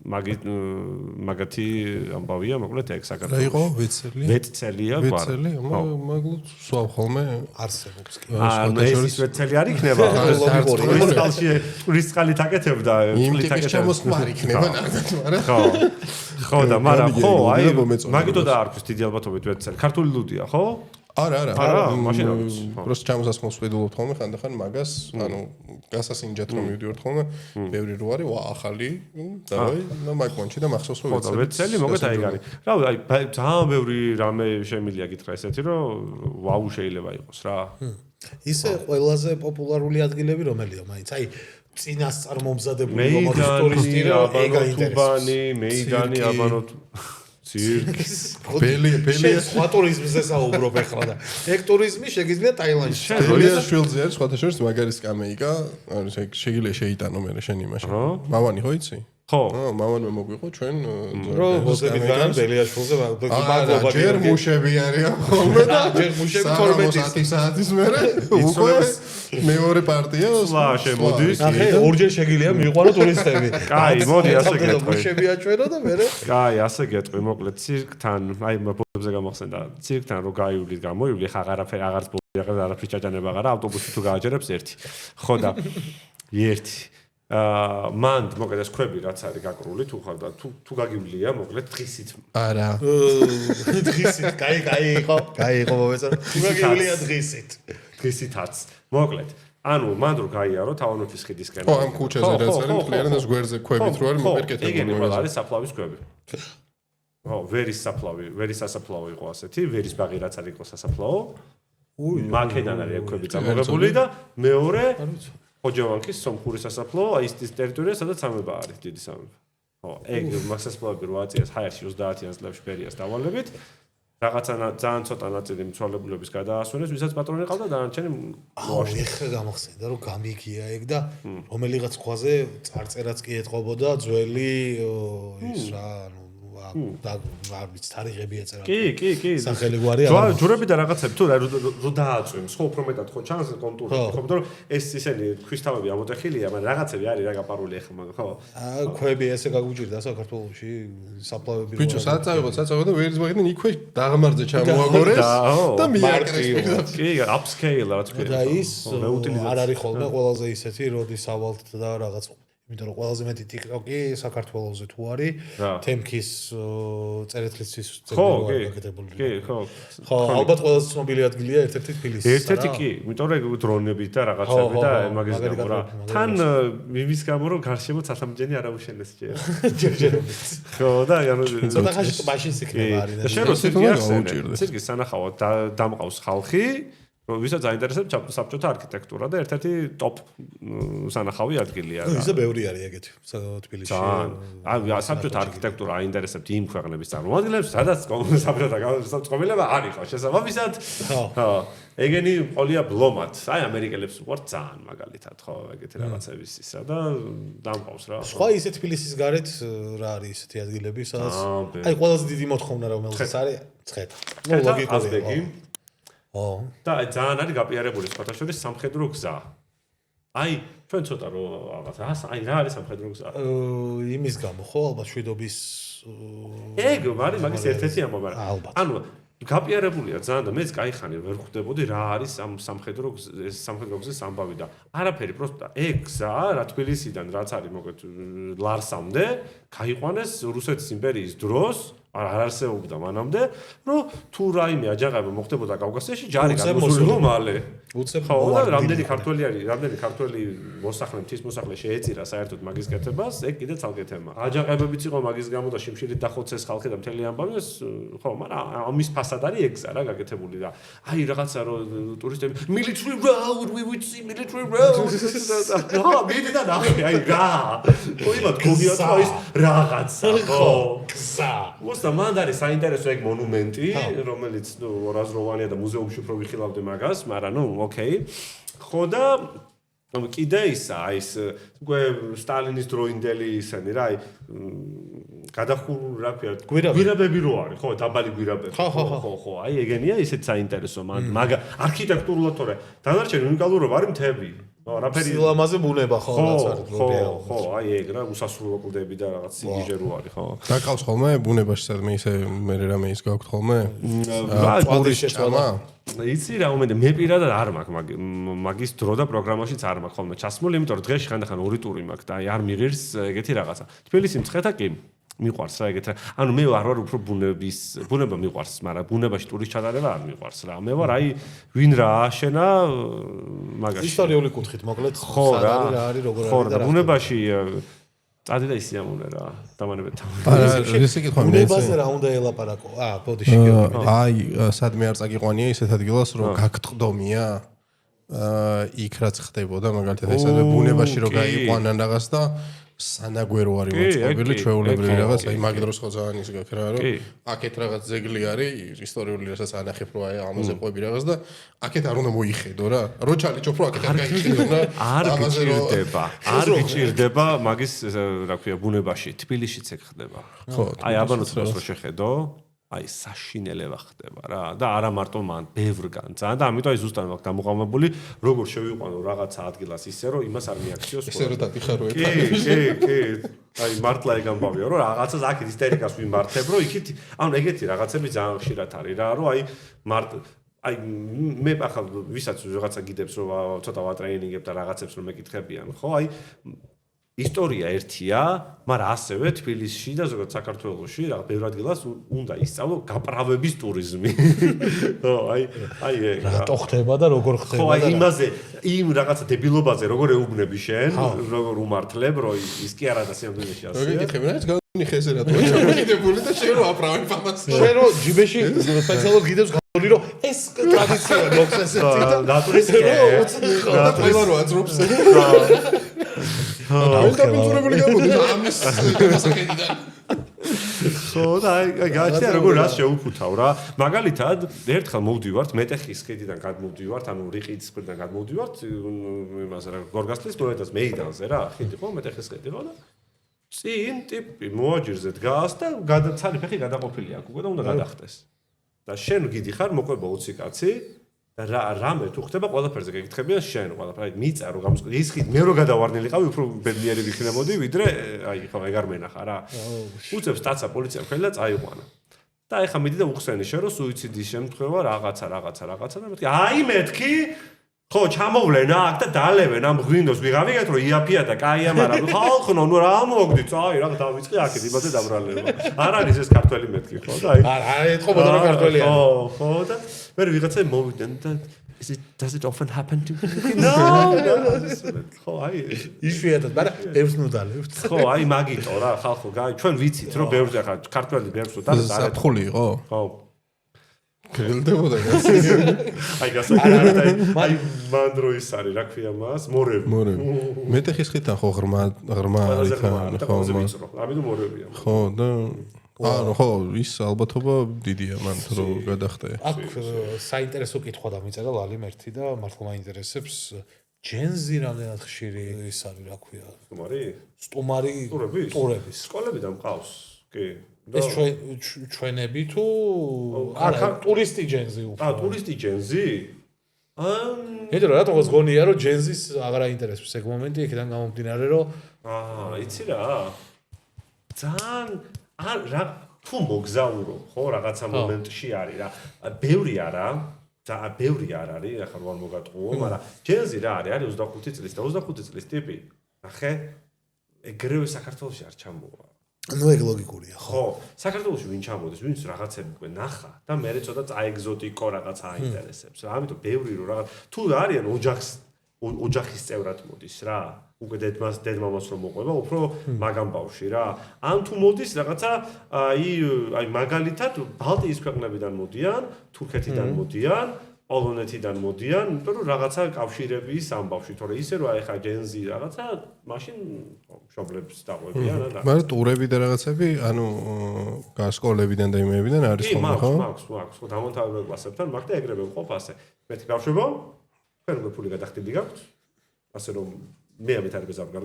მაგათი ამბავია მოკლედ ეგ საქართველოს. რა იყო ვეცელი? ვეცელია გვარ. ვეცელი, მაგლუთ სვავ ხოლმე არსებობს კი. ეს ვეცელი არ იქნება. ტურისტ ყალით აკეთებდა, ტურისტ აკეთებდა. ჩემოსხმა არ იქნება ნახეთ, მაგრამ ხო. ხო და მაგრამ ხო, აი მაგითო და არქვის დიდი ალბათობით ვეცელი. ქართული ლუდია, ხო? არა, მაშინ просто ჩამოსასხმოს ვედულობთ ხოლმე ხანდახან მაგას, ანუ გასასინჯად რომ მივდივართ ხოლმე, ბევრი რო არის, ახალი, დავაი, მაგ მონჩი და მახსოვს რომ ვეცელი. ვეცელი მოგეთ აი არის. რა აი ძალიან ბევრი რამე შემილია გითხრა ესეთი რომ ვაუ შეიძლება იყოს რა. ისე ყველაზე პოპულარული ადგილები რომელია მაინც? აი წინასწარმომზადებული რომანის ტურისტი რა ეგ აინტერესებს. მეიდანი აბანო ბელი სხვა ტურიზმზე საუბრობ ახლა და ეგ ტურიზმი შეგიძლია ტაილანდში. ბელიაშვილზე არის სხვათა შორის მაგარი სკამეიკა, ანუ შეგიძლია შეიტანო მე შენ იმაში. მამანი ხო იცი? ხო, მამანმა მოგვიყო ჩვენ როზები განან ბელიაშვილზე მაგობა ჯერ მუშები არიან ხოლმე და ჯერ მუშები 12 საათის მერე უკვე მეორე პარტია სლა შემოდის. ნახე ორჯერ შეგიძლია მიიყვანო ტურისტები. კაი, მოდი ასე გეტყვი. მუშები აჭვერო და მერე კაი, ასე გეტყვი, მოკლედ ცირკთან, აი ბოლოებზე გამახსენდა, ცირკთან რო გაივლით გამოივლი, ხა აღარაფერს ბოლოზე არაფრის ჩაჭანება აღარა, ავტობუსი თუ გააჯერებს ერთი. ხო და ერთი მან მოკლედ ეს ქვები რაც არის გაკრული თუ ხარ და თუ გაგივლია მოკლედ დღისით არა დღისით კაი იყო მომეწონა თუ გაგივლია დღისითაც მოკლედ ანუ მან რო გაიარო თავანოთის ხიდისკენ ხო ამ ქუჩაზე რაც არის მთლიანად ეს გვერდზე ქვებით რო არის მოპერკეთებული ეგენი ყველა არის საფლავის ქვები ხო ვერის სასაფლაო იყო ასეთი ვერის ბაღი რაც არის იყო სასაფლაო მაკედან არის ქვები წამოღებული და მეორე ოჯავანკის სომხური სასაფლაო, აი ის ტერიტორია, სადაც სამება არის, დიდი სამება. ხო, ეგ მასასფლავები რო აწიეს ჰაერში 30-იან წლებში პერიას დავალებით, რაღაცა ძალიან ცოტა ნაწილი მცვალებულების გადაასვენეს, ვისაც პატრონი ყავდა და დანარჩენი მოაშორეს. ეხლა გამახსენდა რომ გამიგია ეგ და რომელიღაც ხვაზე წარწერაც კი ეთყობოდა ძველი ის რა, ანუ და არ ვიცი თარიღები ეწერა. კი. სახელი გვარი არა. ჯვრები და რაღაცები თუ რო დააწვიმს, ხო უფრო მეტად ხო ჩანს კონტური, ხო, იმიტომ რომ ეს ისენი ქვისთავები ამოტეხილია, მაგრამ რაღაცები არის რა გაპარული ახლა, ხო? ქვები ესე გაგვიჭირდა საქართველოში საფლავები. ბიჭო, საწავიღო და ვერის მაგდენ იქვე დაღმართზე ჩამოაგორეს და მიაკრეს. კი, upscale რა თქმა უნდა. და ის არ არის ხოლმე ყველაზე ისეთი, როდის ავალთ და რაღაც იმიტომ რომ ყველაზე მეტი TikTok-ი საქართველოზე თუ არის, თემქის წერეთლისთვის ძეგლი გაკეთებული. კი, ხო. ხო, ალბათ ყველაზე ცნობილი ადგილია ერთ-ერთი თბილისი. ერთ-ერთი კი, იმიტომ რომ დრონებით და რაღაცები და მაგის გამო რა. თან იმის გამო რომ გარშემო ცათამბჯენი არ აუშენეს ჯერ. ჯერჯერობით. ხო, და ანუ ცოტა ხანში მაშინ იქნება არის. და შენ რო სირკის სანახავად დამყავს ხალხი, ვისაც აინტერესებს საბჭოთა არქიტექტურა და ერთ-ერთი ტოპ სანახავი ადგილია რა. ისე ბევრი არის ეგეთი თბილისში. აი, საბჭოთა არქიტექტურა აინტერესებს იმ ქვეყნების წარმომადგენლებს, სადაც საბჭოთა წყობილება არ იყო შესაბამისად. ხო. ეგენი ყოლია ბლომად. აი, ამერიკელებს უყვართ ძალიან მაგალითად, ხო, ეგეთი რაღაცების ისა და დამყავს რა. სხვა ისე თბილისის გარეთ რა არის ისეთი ადგილები, სადაც აი ყველაზე დიდი მოთხოვნა რომელსაც არის ცხეთა. ნუ ლოგიკურია. ო და ძალიან არის გაპიარებული სხვათა შორის სამხედრო გზა. აი, ჩვენ ცოტა რო რაღაცა, აი რა არის სამხედრო გზა? იმის გამო ხო, ალბათ შვიდობის ეგ არის მაგის ერთ-ერთი ამბავი, მაგრამ ანუ გაპიარებულია ძალიან და მეც кайხანი ვერ ხვდებოდი რა არის ამ სამხედრო გზის ამბავი და არაფერი, просто ეგ გზა რა თბილისიდან რაც არის მოგეთ ლარსამდე, გაიყვანეს რუსეთის იმპერიის დროს არ არსებობდა მანამდე, რომ თუ რაიმე აჯანყება მოხდებოდა კავკასიაში, ჯარი გამოსულიყო მალე. ხო, და რამდენი ქართველი მოსახლე, მთის მოსახლე შეეწირა საერთოდ მაგის კეთებას, ეგ კიდე ცალკე თემა. აჯანყებებიც იყო მაგის გამო და შიმშილით დახოცეს ხალხი და მთელი ამბავი, ხო, მაგრამ ამის ფასად არის ეგ გზა რა გაკეთებული და აი რაღაცა რომ ტურისტები military road, we would see military road. ხო, მიდი და ნახე, აი რა. ხო, იმათ გონია თქო ის რაღაცა, ხო, გზა. და მანდ არის საინტერესო ეგ მონუმენტი, რომელიც ორაზროვანია და მუზეუმში უფრო ვიხილავდი მაგას, მაგრამ ნუ ოკეი. ხო და კიდე ისა, ის უკვე სტალინის დროინდელი ისენი რა, აი გადახურული რა ქვია, გვირაბები რო არის, ხო, დაბალი გვირაბები. ხო, აი ეგენია ისეთ საინტერესო მაგ არქიტექტურულად თორე დანარჩენი უნიკალურობა არის მთები. არაფერი სილამაზე ბუნება ხო რაც არის ხო აი ეგ რა უსასრულო კლდები და რაღაც სიგიჟე რო არის ხო დაკავს ხოლმე ბუნებაში სადმე ისე მე რამე ის გაქვთ ხოლმე პურის შეცვალა იცი რა უმეტე მე პირადად არ მაქვს მაგის დრო და პროგრამაშიც არ მაქვს ხოლმე ჩასმული იმიტომ რომ დღეში ხანდახან ორი ტური მაქვს და აი არ მიღირს ეგეთი რაღაცა თბილისი მცხეთა კი მიყვარს რა ეგეთ ანუ მე არ ვარ უფრო ბუნება მიყვარს მაგრამ ბუნებაში ტურის ჩატარება არ მიყვარს რა მე ვარ აი ვინ რა აშენა მაგაში ისტორიული კუთხით მოკლედ ხო რა არის როგორ არის და ბუნებაში წადი და ისიამოვნე რა დამანებეთ ესე კითხვა ბუნებაზე რა უნდა ელაპარაკო ბოდი შეგეუბნები აი სადმე არ წაგიყვანია ისეთ ადგილას რომ გაგტყდომია იქ რაც ხდებოდა მაგალითად ესაა ბუნებაში რომ გაიყვანან რაღაც და სანაგვერო არის მოწყობილი ჩვეულებრივი რაღაც აი მაგ დროს ხო ძალიან ის გაქვს რა რომ აქეთ რაღაც ძეგლი არის ისტორიული რასაც ანახებ რომ აი ამაზე ყვები რაღაც და აქეთ არ უნდა მოიხედო რა რო ჩალიჭობ რომ აქეთ არ გაიხედო რა არ გიჭირდება მაგის რა ქვია ბუნებაში თბილისშიც ეგ ხდება ხო აი აბანოთს რო შეხედო აი საშინელება ხდება რა და არა მარტო მან ბევრგან ძალიან და ამიტომ აი ზუსტად მაგ გამოყამებული როგორ შევიყვანო რაღაცა ადგილას ისე რომ იმას არ მიაქციოს ისე რომ დაფიხარო კი აი მართლა ეგ ამბავია რომ რაღაცას აქ ისტერიკას ვიმართებ რომ იქით ანუ ეგეთი რაღაცები ძალიან ხშირად არის რა რომ აი აი მე ახლა ვისაც რაღაცა გიდებს რომ ცოტა ვატრეინინგებ და რაღაცებს რომ მეკითხებიან ხო აი ისტორია ერთია, მაგრამ ასევე თბილისში და ზოგადად საქართველოში რაღაც ბევრ ადგილას უნდა ისწავლო გაправების ტურიზმი. ხო, აი ეგ რა. რატო ხდება და როგორ ხდება და ხო, აი იმაზე, იმ რაღაცა დებილობაზე როგორ ეუბნები შენ, როგორ უმართლებ, რომ ის კი არა და სიამოვნებაში ასეა. როგორ გითხები რა, გაგონი ხეზე რატო ჩამოგიდებული და შენ რო აპრავებ ამას. შენ რო ჯიბეში სპეციალურად გიდებს გონი რომ ეს ტრადიცია მოხდეს ესეთი და დატურისკე. და ყველა რო აძრობს. დაუკავებულებული გამოდის ამის მასაკედიდან. ხო და აი გაჩნია როგორ რას შეუფუთავ რა. მაგალითად, ერთხელ მოვდივართ მეტეხის ხედიდან გადმოვდივართ, ანუ რიყის ხედიდან გადმოვდივართ, იმას რა გორგასლის მოედანს მეიდანზე რა, ხედი ხო მეტეხის ხედი ხო და წინ ტიპი მოაჯირზე დგას და გადაცალი ფეხი გადაყოფილი აქვს უკვე და უნდა გადახტეს. და შენ გიდიხარ მოყვება 20 კაცი და რამე თუ ხდება ყველაფერზე გეკითხებიან შენ ყველაფერი. აი მიწა რო გამოსკო ის ხით მე რო გადავარნილიყავი უფრო ბედნიერი ვიქნებოდი ვიდრე აი ხო ეგ არ მენახა რა. უწევს სტაცა პოლიცია ხელა წაიყვანა. და ეხა მიდი და უხსენი შენ რომ სუიციდის შემთხვევა რაღაცა და მეთქი აი მეთქი ხო ჩამოვლენ აქ და დალევენ ამ ღვინოს ვიღავიგეთ რომ იაფია და კაია მაგრამ ხალხო ნუ რა მოგდით აი რა დავიწყე აქეთ იმაზე დაბრალება არ არის ეს ქართველი მეთქი ხო და აი არ ეთყობა და ქართველია ხო და მე ვიღაცა მოვიდნენ და does it often happen to you? No. ხო აი იშვიათად მაგრამ ბევრს ნუდალებთ ხო აი მაგიტო რა ხალხო ჩვენ ვიცით რომ ბევრს ახლა ქართველი ბევრს და საფხული იყო ხო გელდებოდა აი გასაგებია აი მანდრო ის არის რა ქვია მას მორევი მეტეხის ხითან ხო ღრმა არის ხო ამიტომ მორევია ხო და ხო ის ალბათობა დიდია მან რო გადახტე აქ საინტერესო კითხვა დამიწერა ლალიმ ერთი და მართლა მაინტერესებს ჯენზი რამდენად ხშირი ის არის რა ქვია სტუმარი ტურების სკოლებიდან მყავს კი ეს ჩვენები თუ არა ტურისტი ჯენზი უფრო ტურისტი ჯენზი ედრო რატომ გონია რომ ჯენზის აღარ აინტერესებს ეგ მომენტი იქიდან გამომდინარე რომ იცი რა ძალიან რა თუ მოგზაურო ხო რაღაცა მომენტში არის რა ბევრი არა ბევრი არ არის ახლა რომ მოგატყუო მაგრამ ჯენზი რა არის 25 წლის და 25 წლის ტიპი ნახე ეგრევე საქართველოში არ ჩამოვა ნუ ეგ ლოგიკურია ხო საქართველოში ვინ ჩამოდის ვინც რაღაცები უკვე ნახა და მე ცოტა წაეგზოტიკო რაღაცა აინტერესებს რა ამიტომ ბევრი რომ რაღაც თუ არიან ოჯახის წევრად მოდის რა უკვე დედმამას რომ მოყვება უფრო მაგამ ბავში რა ან თუ მოდის რაღაცა აი მაგალითად ბალტიის ქვეყნებიდან მოდიან თურქეთიდან მოდიან პოლონეთიდან მოდიან იმიტომ რომ რაღაცა კავშირების ამბავში თორე ისე რომ აი ხა ჯენზი რაღაცა მაშინ მშობლებს დაყვებიან რა მაგრამ ტურები და რაღაცები ანუ სკოლებიდან და იმებიდან არის ხოლმე ხო მაქვს ხო დამონტაჟებელ კლასებთან მაგ და ეგრევე ვყოფ ასე მეთქი ბავშვებო თქვენ უკვე ფული გადახდები გაქვთ ასე რომ მე ამით არ გზავგავ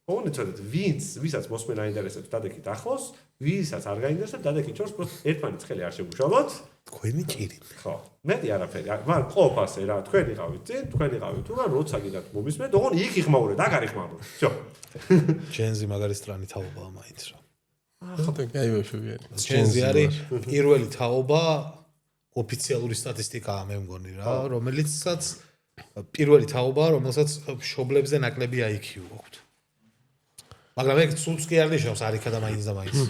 ოღონდ ვისაც მოსმენა აინტერესებს დადექით ახლოს ვისაც არ გაინტერესებს დადექით ჩორს პროსტ ერთმანეთს ხელი არ შეგუშალოთ თქვენი ჭირი ხო მეტი არაფერი მაგრამ ყოფ ასე რა თქვენი ყავით წინ თქვენი ყავით თუ რა როცა გიდათ მომისმენთ ოღონდ იქ იხმაურეთ აქ არ იხმაურეთ всё ჯენზი მაგარი სტრანი თაობაა მაინც რა ხო და გაივეშებია ჯენზი არის პირველი თაობა ოფიციალური სტატისტიკაა მე მგონი რა რომელიცაც პირველი თაობა რომელსაც მშობლებზე ნაკლები IQ აქვს მაგრამ ეგ ცუც კი არ ნიშნავს არ იქა და მაინც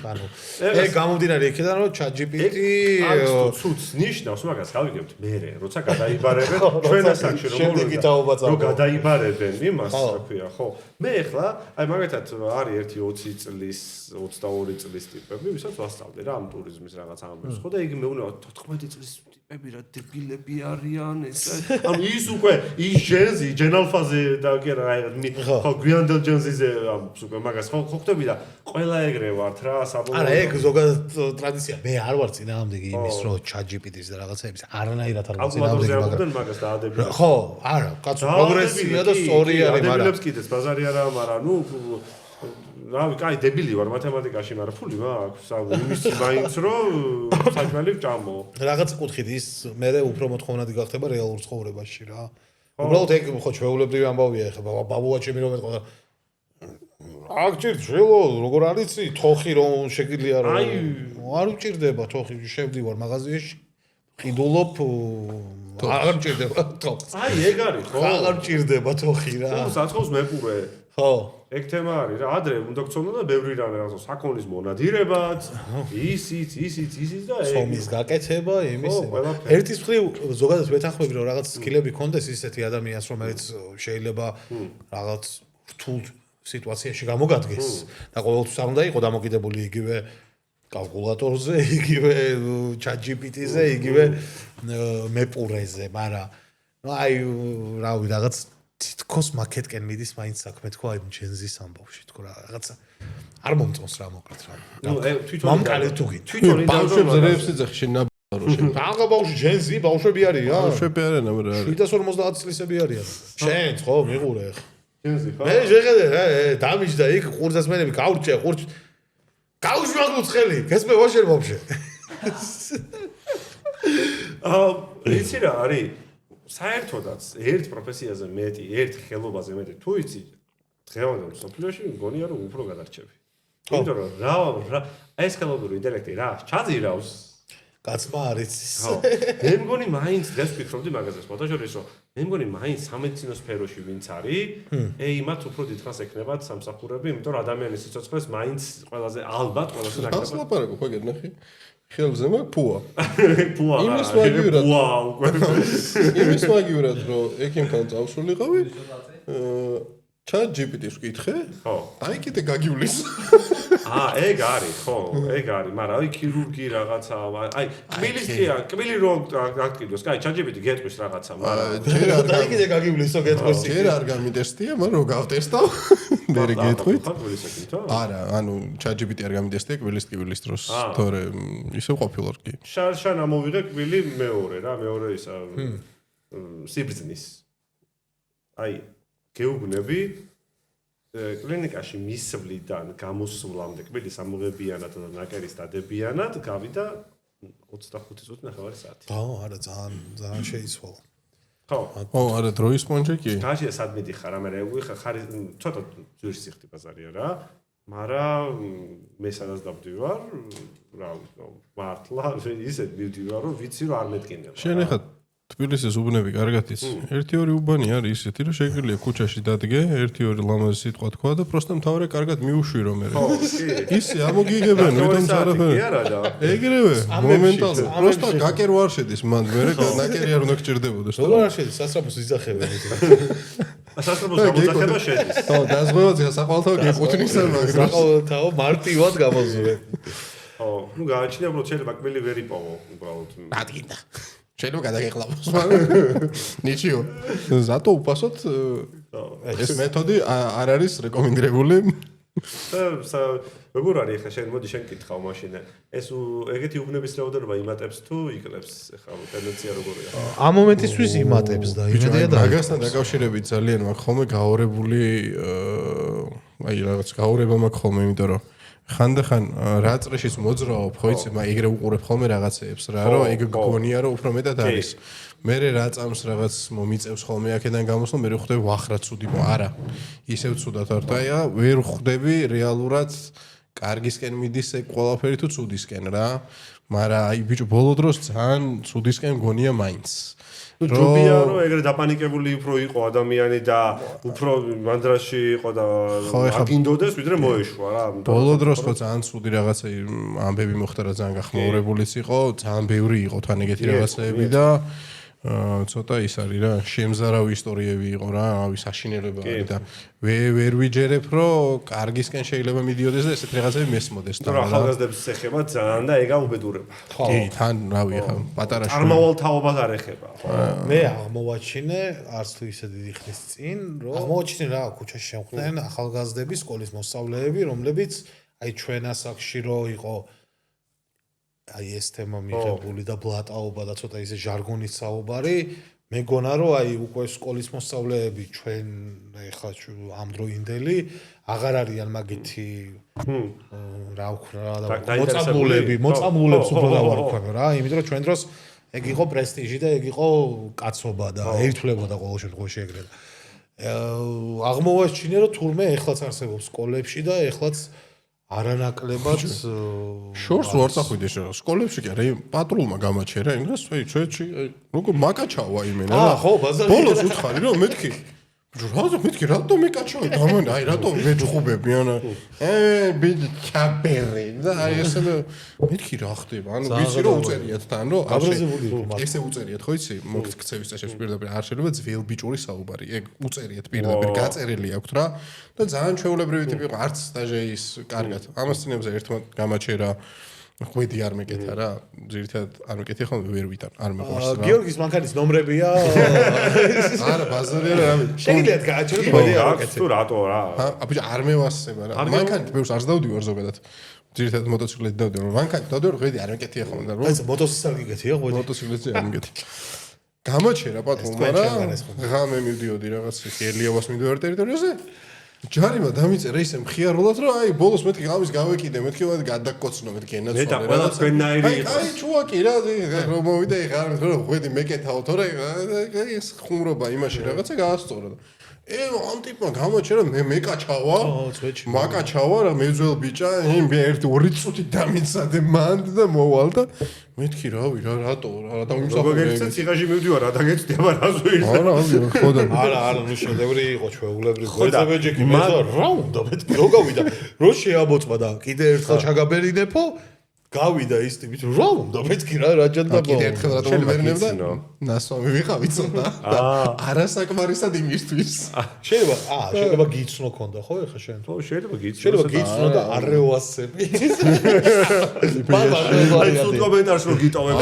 ანუ ეგ გამომდინარე იქიდან რომ ChatGPT ცუც ნიშნავს მაგას გავიგებთ მე როცა გადაიბარებენ ჩვენ ასაკში რომ გადაიბარებენ იმას რა ქვია ხო მე ახლა აი მაგათად არის ერთი 20 წლის 22 წლის ტიპები ვისაც ვასწავლე რა ამ ტურიზმის რაღაც ამბებს ხო და იგი მეუბნება 14 წლის ტიპები რა დებილები არიან ეს ანუ ის უკვე ის ჯენზი ჯენალფაზე და კი რა ხო გვიანდელ ჯენზიზე ამბობს უკვე მაგას ხო ხვდები და ყველა ეგრე ვართ რა საბოლოოდ არა ეგ ზოგადად ტრადიცია მე არ ვარ წინააღმდეგი იმის რომ ChatGPT-ს და რაღაცეების არანაირად არ ვარ წინააღმდეგი მაგას დაადებენ ხო არა კაცო პროგრესია და სწორი არის მაგრამ ადებილებს კიდეც ბაზარი არა მაგრამ ნუ რავი კაი დებილი ვარ მათემატიკაში მაგრამ ფული მაქვს იმის მაინც რომ საქმელი ვჭამო რაღაც კუთხით ის მე უფრო მოთხოვნადი გახდება რეალურ ცხოვრებაში რა უბრალოდ ეგ ხო ჩვეულებრივი ამბავია ეხლა ბაბუაჩემი რომ ეთქვა აქ ჭირდება როგორ არის თოხი რომ შეგიძლია რომ არ უჭირდება თოხი შევდივარ მაღაზიაში ყიდულობ არ ჭირდება თოხი აი ეგ არის ხო არ ჭირდება თოხი რა ხო საწყობს მეყურე ხო ეგ თემა არის რა ადრე უნდა გწონო და ბევრი რამე რაღაცა საქონლის მონადირებაც ისიც და ეგ სომის გაკეთება იმის ერთის მხრივ ზოგადად ვეთანხმები რომ რაღაც სკილები კონდეს ისეთი ადამიანს რომელიც შეიძლება რაღაც რთულ სიტუაციაში გამოგადგეს და ყოველთვის არ უნდა იყოს დამოკიდებული იგივე კალკულატორზე, იგივე ChatGPT-ზე, იგივე მეპურეზე, მაგრამ ну აი რავი რაღაც თითქოს მაკეტკენ მიდის მაინც საქმე თქო აი ჯენზის ამბავში თქო რაღაცა არ მომწონს რა მოკლედ რა. ну თვითონ მომკალე თუ კი თვითონ ბავშვებს რევსი ძახი შენ ნაბარო შენ. რა ბავშვი ჯენზი ბავშვები არიან? ბავშვები არიან, მაგრამ 750 წლისები არიან. შენ ხო მიყურე ხა. ჩენზი ხო? მე შეხედე რა, დამიჯდა იქ ყურძასმენები გაურჩე, გაუშვაგლო ცხელი, გესმე ვაშერ ვაფშე. იცი რა არის? საერთოდაც ერთ პროფესიაზე მეტი, ერთ ხელობაზე მეტი თუ იცი დღევანდელ სოფლიოში მგონია რომ უფრო გადარჩები. იმიტომ რომ რა ეს ხელოვნური ინტელექტი რა ჩაძირავს კაცმა არის ხო მე მგონი მაინც დღეს ვფიქრობდი მაგაზე ფოტოშორის რომ მე მგონი მაინც სამედიცინო სფეროში ვინც არის იმათ უფრო დიდხანს ეკნებათ სამსახურები იმიტომ რომ ადამიანის სიცოცხლეს მაინც ყველაზე ალბათ ყველაზე ნაკლებად ხალხს ლაპარაკო ხო გეძნახი ხელზე მაგ ფუა ფუა იმის მაგივრად ფუა უკვე იმის მაგივრად რომ ექიმთან წავსულიყავი chat GPT-ს ვკითხე ხო აი კიდე გაგივლის ეგ არის ხო ეგ არის მაგრამ აი ქირურგი რაღაცა აი კბილი რომ აქტივოს კაი chat GPT გეტყვის რაღაცა მაგრამ ჯერ არ აი კიდე გაგივლისო გეტყვის ჯერ არ გამიტესტია მაგრამ რო გავტესტავ მე გეტყვით არა ანუ chat GPT არ გამიტესტია კბილის დროს თორე ისე ყოფილვარ კი შან ამოვიღე კბილი მეორე ისა სიბრძნის აი გეუბნები კლინიკაში მისვლიდან გამოსვლამდე კბილის ამოღებიანად და ნაკერის დადებიანად გავიდა 25 წუთი ნახევარი საათი. არა ძალიან შეიცვალა. ხო, არა დროის პონჯი კი. გაჩი სადმე დიხარ, ამერე ხარი ცოტა ძვირს სიხდი ბაზარია რა. მაგრამ მე სადაც დავდივარ, რა მართლა ისე მივდივარ რომ ვიცი რომ არ მეტკინდება. შენ ახლა თბილისის უბნები კარგად იცი. 1-2 უბანი არის ისეთი, რომ შეგვიძლია ქუჩაში დადგე, 1-2 ლამაზი სიტყვა თქვა და პროსტა მთავარი კარგად მიუშვირო მე. ხო, კი. ისე ამოგიგებენ, ვიდან არაფერი. ეგრევე, მომენტალურად. პროსტა გაკერო არ შედის მან, მე ნაკერი არ უნდა გჭირდებოდეს. როგორ არ შედის, სასწრაფოს იძახებენ. სასწრაფოს გამოძახება შედის. ხო, დაზღვევაზე საყოველთაო გეკუთვნისა მაგრამ საყოველთაო მარტივად გამოზვე. ხო, ნუ გააჩნია უბრალოდ შეიძლება კბილი ვერ იპოვო, უბრალოდ. ადგინდა. შეიძლება გადაგეყლავოს. ნიჩიო. ზატო უფასოდ ეს მეთოდი არ არის რეკომენდებული. როგორ არის ხა შენ მოდი შენ კითხავ მაშინ ეს ეგეთი უბნების რაოდენობა იმატებს თუ იკლებს ხა ტენდენცია როგორია ამ მომენტისთვის იმატებს და იმედია და მაგასთან დაკავშირებით ძალიან მაქვს ხოლმე გაორებული აი რაღაც გაორება მაქვს ხოლმე იმიტომ რომ ხანდახან რა წრეშიც მოძრაობ ხო იცი მაგ ეგრე უყურებ ხოლმე რაღაცეებს რა რომ ეგ გგონია რომ უფრო მეტად არის მე რა წამს რაღაც მომიწევს ხოლმე აქედან გამოსვლა მე ხვდები ვახრა ცუდი არა ისევ ცუდად არ და ვერ ხვდები რეალურად კარგისკენ მიდის ეგ ყველაფერი თუ ცუდისკენ რა მაგრამ აი ბიჭო ბოლო დროს ძალიან ცუდისკენ გონია მაინც ჯობია რომ ეგრე დაპანიკებული უფრო იყო ადამიანი და უფრო მანდრაში იყო და აკინდოდეს ვიდრე მოეშვა რა ბოლო დროს ხო ძალიან ცუდი რაღაცა ამბები მოხდა რა ძალიან გახმაურებულიც იყო ძალიან ბევრი იყო თან ეგეთი რაღაცეები და ცოტა ის არის რა შემზარავი ისტორიები იყო რა ავი საშინელება არის და ვერ ვიჯერებ რომ კარგისკენ შეიძლება მიდიოდეს და ესეთ რაღაცები მესმოდეს და რა ახალგაზრდებს ეხება ძალიან და ეგა უბედურება კი თან რავი ახლა პატარა წარმავალთაობას არ ეხება მე აღმოვაჩინე არც თუ ისე დიდი ხნის წინ რომ აღმოვაჩინე რა ქუჩაში შემხვდნენ ახალგაზრდები სკოლის მოსწავლეები რომლებიც აი ჩვენ ასაკში რო იყო აი ეს თემა მიღებული და ბლატაობა და ცოტა ისე ჟარგონით საუბარი მეგონა რომ აი უკვე სკოლის მოსწავლეები ჩვენ ეხლა ამ დროინდელი აღარ არიან მაგითი რა ვქნა მოწამულებს უფრო დავარქვენ რა იმიტომ რომ ჩვენ დროს ეგ იყო პრესტიჟი და ეგ იყო კაცობა და ერთვლებოდა ყოველ შემთხვევაში ეგრე აღმოვაჩინე რომ თურმე ეხლაც არსებობს სკოლებში და ეხლაც არანაკლებად შორს ვარ წახვიდეს რა სკოლებში კი არა პატრულმა გამაჩერა იმას ჩვენში როგორ მაკაჩავა იმენა რა ხო ბაზარი ბოლოს უთხარი რომ მეთქი მეთქი რატომ მეკაჩავე გამანა აი რატომ ვეჯხუბები ანა ბიჭ ჩაპერი და აი ესე მეთქი რა ხდება ანუ ვიცი რომ უწერიათ თან რომ ესე უწერიათ ხო იცი მოგქცევის წესებს პირდაპირ არ შეიძლება ძველ ბიჭური საუბარი ეგ უწერიათ პირდაპირ გაწერილი აქვთ რა და ძალიან ჩვეულებრივი ტიპი იყო არც სტაჟეის კარგად ამას წინებზე ერთმა გამაჩერა ხვედი არ მეკეთა რა ძირითადად არ მეკეთე ხოლმე ვერ ვითარ არ მეყვარს რა გიორგის მანქანის ნომრებია არა ბაზარი რა შეგიძლიათ გააჩეროთ ხვედი არ მეკეთე თუ რატო რა აბიჯი არ მევასება რა მანქანით ბევრს არც დავდივარ ზოგადად ძირითადად მოტოციკლით დავდივარ მანქანით დავდივარ ხვედი არ მეკეთე ხოლმე და ეს მოტოციკლი გეკეთია ხვედი მოტოციკლით არ მეკეთე გამოჩერა პატმობა რა ღამე მივდიოდი რაღაც ელიავას მიდევარ ტერიტორიაზე ჯარიმა დამიწერა ისე მხიარულად რომ აი ბოლოს მეთქი გამის გავეკიდე მეთქი ვარ გადაგკოცნო მეთქი ენაცვალე მე და ყველა თქვენნაირი იყო აი ჩუაკი რა რომ მოვიდა ეხლა რომ ხვედი მეკეთავ თორე ეს ხუმრობა იმაში რაღაცა გაასწორა ამ ტიპმა გამოჩერა მე მეკაჩავა მაკაჩავა რა მეძველ ბიჭა იმ ერთი 2 წუთი დამიცადე მანდ და მოვალ და მეთქი რავი რა რატო რა დამიმსახურე ციხაში მივდივარ რა დაგეცდი აბა რაზო ის არა ხოდა არა ნუ შედევრი იყო ჩვეულებრივი გვეძებეჯექი მე რა უნდა მეთქი რო გავიდა რო შეამოწმა და კიდე ერთხელ ჩაგაბერინებო გავიდა ის ტიპით რა უნდა მეთქი რა ჯანდა კიდე ერთხელ რა დავმერნებდა ნასვამი ვიყავი ცოტა არასაკმარისად იმისთვის შეიძლება გიცნო ქონდა ხო ეხა შენ ხო შეიძლება გიცნო და არეოასები აი თუ კომენტარს რო გიტოვებ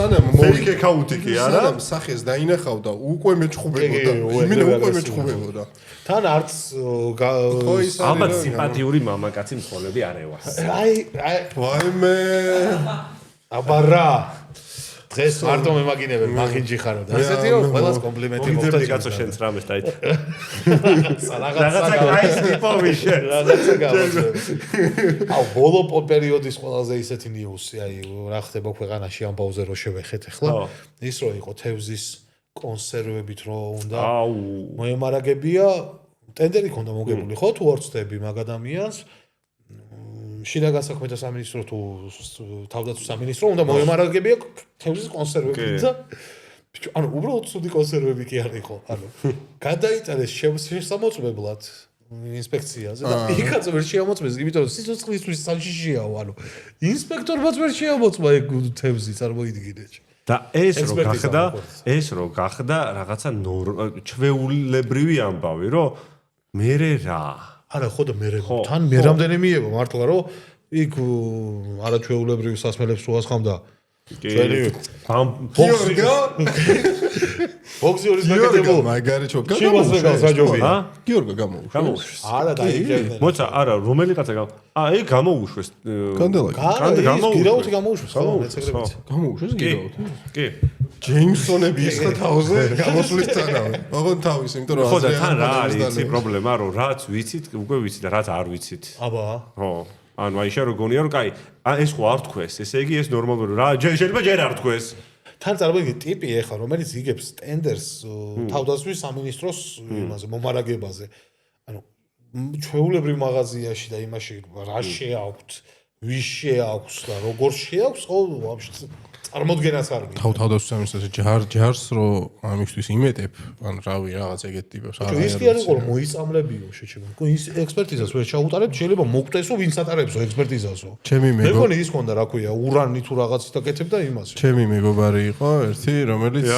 სანამ ფეიქ აკაუნტი კი არა სანამ სახეს დაინახავდა უკვე მეჩხუბებოდა იმენ უკვე მეჩხუბებოდა თან არც ალბათ სიმპათიური მამაკაცი მხოლები არევას აი ვაიმე აბარა დღეს მარტო მემაგინებენ მახინჯი ხარო და ესეთი რომ ყველას კომპლიმენტი მოხდა კაცო შენც რამეს დაით რაღაცა კაის ტიპოვი შენ რაღაცა გავაცე აუ ბოლო პერიოდის ყველაზე ისეთი ნიუსი აი რა ხდება ქვეყანაში ამბავზე რო შევეხეთ ახლა ის რო იყო თევზის კონსერვებით რო უნდა მოემარაგებია ტენდერი ქონდა მოგებული ხო თუ არ ვწდები მაგ ადამიანს შიდა გასაქმეთა სამინისტრო თუ თავდაცვის სამინისტრო უნდა მოემარაგებია თევზის კონსერვები და ანუ უბრალოდ ცუდი კონსერვები კი არ იყო ანუ გადაიტანეს შესამოწმებლად ინსპექციაზე და იქაც ვერ შეამოწმეს იმიტომ რომ სიცოცხლისთვის საშიშიაო ანუ ინსპექტორებაც ვერ შეამოწმა ეგ თევზი წარმოიდგინე და ეს რო გახდა რაღაცა ჩვეულებრივი ამბავი რომ მერე რა არა ხო და მე თან მე რამდენი მიიღო მართლა რომ იქ არაჩვეულებრივი სასმელებს უასხამდა ჩვენი ბოქსიორის მეკეთებო მაგარი ჩო გამოვუშვა გიორგო გამოვუშვა არა დაიგებდნენ მოცა არა რომელი კაცა აი გამოუშვეს გირაუთი გამოუშვეს ხო მეცხრებით გამოუშვეს გირაუთი კი ჯეიმსონები ისე თავზე გამოსulis თანავე ოღონ თავის იმიტომ რომ ხო და თან რა არის იცი პრობლემა რომ რაც ვიცით უკვე ვიცით და რაც არ ვიცით აბა ხო ანუ აი შენ რო გონია რომ კაი ეს ხო არ თქვეს ესე იგი ეს ნორმალური რა შეიძლება ჯერ არ თქვეს თან წარმოიდგინე ტიპი ეხა რომელიც იგებს ტენდერს თავდაცვის სამინისტროს იმაზე მომარაგებაზე ანუ ჩვეულებრივ მაღაზიაში და იმაში რა შეაქვთ ვის შეაქვს და როგორ შეაქვს ხო ვაფშე წარმოდგენას არ გინდა თავდაცვის სამინისტროს ჯარს რო ამისთვის იმეტებ ან რავი რაღაც ეგეთ ტიპებს არა ის კი არ იყო რომ მოიწამლებიო შეჩემო ის ექსპერტიზას ვერ ჩაუტარებთ შეიძლება მოგტესო ვინც ატარებსო ექსპერტიზასო ჩემი მეგონი ის ქონდა რა ქვია ურანი თუ რაღაცით აკეთებდა იმას ჩემი მეგობარი იყო ერთი რომელიც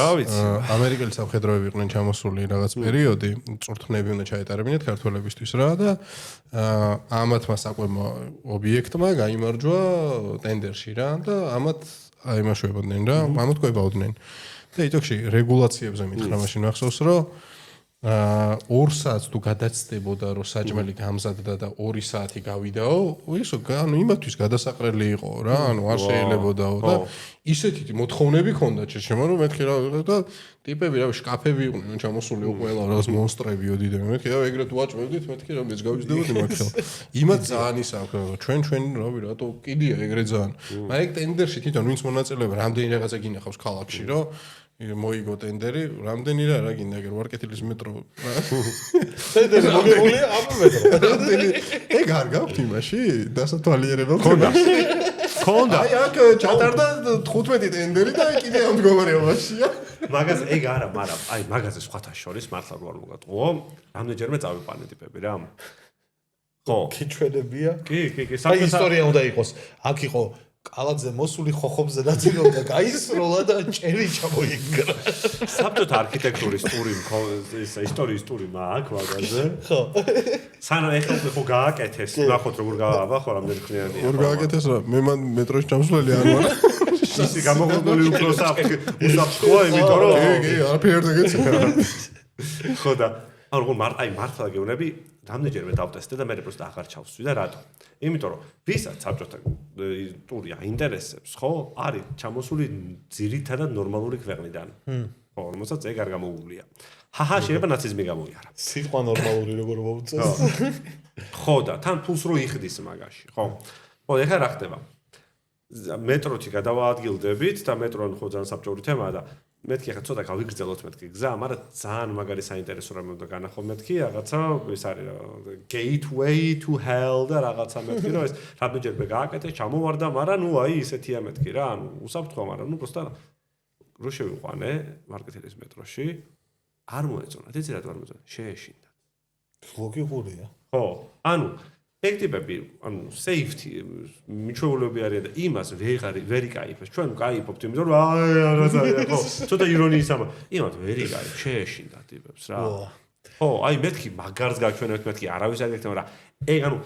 ამერიკელი სამხედროები იყვნენ ჩამოსული რაღაც პერიოდი წვრთნები უნდა ჩაეტარებინათ ქართველებისთვის რა და ამათმა საკვებმა ობიექტმა გაიმარჯვა ტენდერში რა და ამათ აიმაშუებოდნენ რა, ამათ ყვებავდნენ. და იტოქში რეგულაციებზე მითხრა მაშინ ახსოვს, რომ 2 საათს თუ გადაცდებოდა, რომ საჭმელი გამზადდა და 2 საათი გავიდაო, ისო ანუ იმათთვის გადასაყრელი იყო რა, ანუ არ შეიძლებოდაო და ისეთი მოთხოვნები ქონდა ჩემო რომ მეთქი რა და ტიპები რა შკაფები იყვნენ ჩამოსული ყველა რაღაც მონსტრები ოდიდები მეთქი რა ეგრეთ ვაჭმევდით მეთქი რა მეც გავიზდებოდი მაგხელ იმათ ძალიან ის აქვს ჩვენ რავი რატო კიდია ეგრეთ ძალიან მაგრამ ეგ ტენდერში თვითონ ვინც მონაწილეობა რამდენი რაღაცა გინახავს ქალაქში რომ მოიგო ტენდერი რამდენი რა გინდა ეგ ვარკეთილის მეტრო ტენდერი მოგებულია აბა მეტრო ეგ არ გაქვთ იმაში დასათვალიერებელ ქონდა აი აქ ჩატარდა 15 ტენდერი და კიდე ამ მდგომარეობაშია მაგაზე ეგ არა მაგრამ აი მაგაზე სხვათა შორის მართლა რო არ მოგატყუო რამდენჯერმე წავიყვანე ტიპები რა ხო ქიჩვენებია კი აი ისტორია უნდა იყოს აქ იყო კალაძე მოსული ხოხობზე დაწინობდა გაისროლა და ჭერი ჩამოიგრა საბჭოთა არქიტექტურის ტური ეს ისტორიის ტური მაქვს მაგაზე ხო სანამ ეხლა ხო გააკეთეს ნახოთ როგორ გააბა ხო რამდენი ხნიანია როგორ გააკეთეს რა მე მან მეტროში ჩამსვლელი არ ვარ ისე გამოყენებული უფრო უსაფრთხოა იმიტომ რომ კი არაფერი არ დაგეცე ხო და ანუ როგორ მართლა გეუბნები, რამდენჯერმე დავტესტე და მე პროსტა აღარ ჩავსვი და რატო? იმიტომ რომ ვისაც საბჭოთა ტური აინტერესებს, ხო? არის ჩამოსული ძირითადად ნორმალური ქვეყნიდან. ხო, რომელსაც ეგ არ გამოუვლია. ჰაჰა, შეიძლება ნაციზმი გამოიარა. სიტყვა ნორმალური როგორ მოუწეს. ხო და თან ფულს რო იხდის მაგაში, ხო? ხო, ეხლა რა ხდება? მეტროთი გადავაადგილდებით და მეტრონ ხო ძალიან საბჭოური თემაა და მეთქი ახლა ცოტა გავიგრძელოთ მეთქი გზა, მაგრამ ძალიან მაგარი საინტერესო რამე უნდა განახო მეთქი, რაღაცა ეს არის რა gateway to hell და რაღაცა მეთქი, რომ ეს რამდენჯერმე გააკეთე, ჩამოვარდა, მაგრამ ნუ აი ისეთია მეთქი რა, ანუ უსაფრთხოა, მაგრამ ნუ პროსტა რო შევიყვანე მარკეტელის მეტროში, არ მოეწონა, იცი რა არ მოეწონა, შეეშინდა. ლოგიკურია. ხო, ანუ ეგ ტიპები, ანუ safety მიჩვეულები არიან და იმას ვერ იკაიფებს. ჩვენ ვკაიფობთ, იმიტომ რომ რაღაცაა, ხო, ცოტა ირონიის ამა. იმათ ვერ იკაიფებს, შეეშინდა ტიპებს რა. ხო, აი მეთქი მაგარს გაჩვენებთ, მეთქი არავის არ გეკეთება რა. ეგ ანუ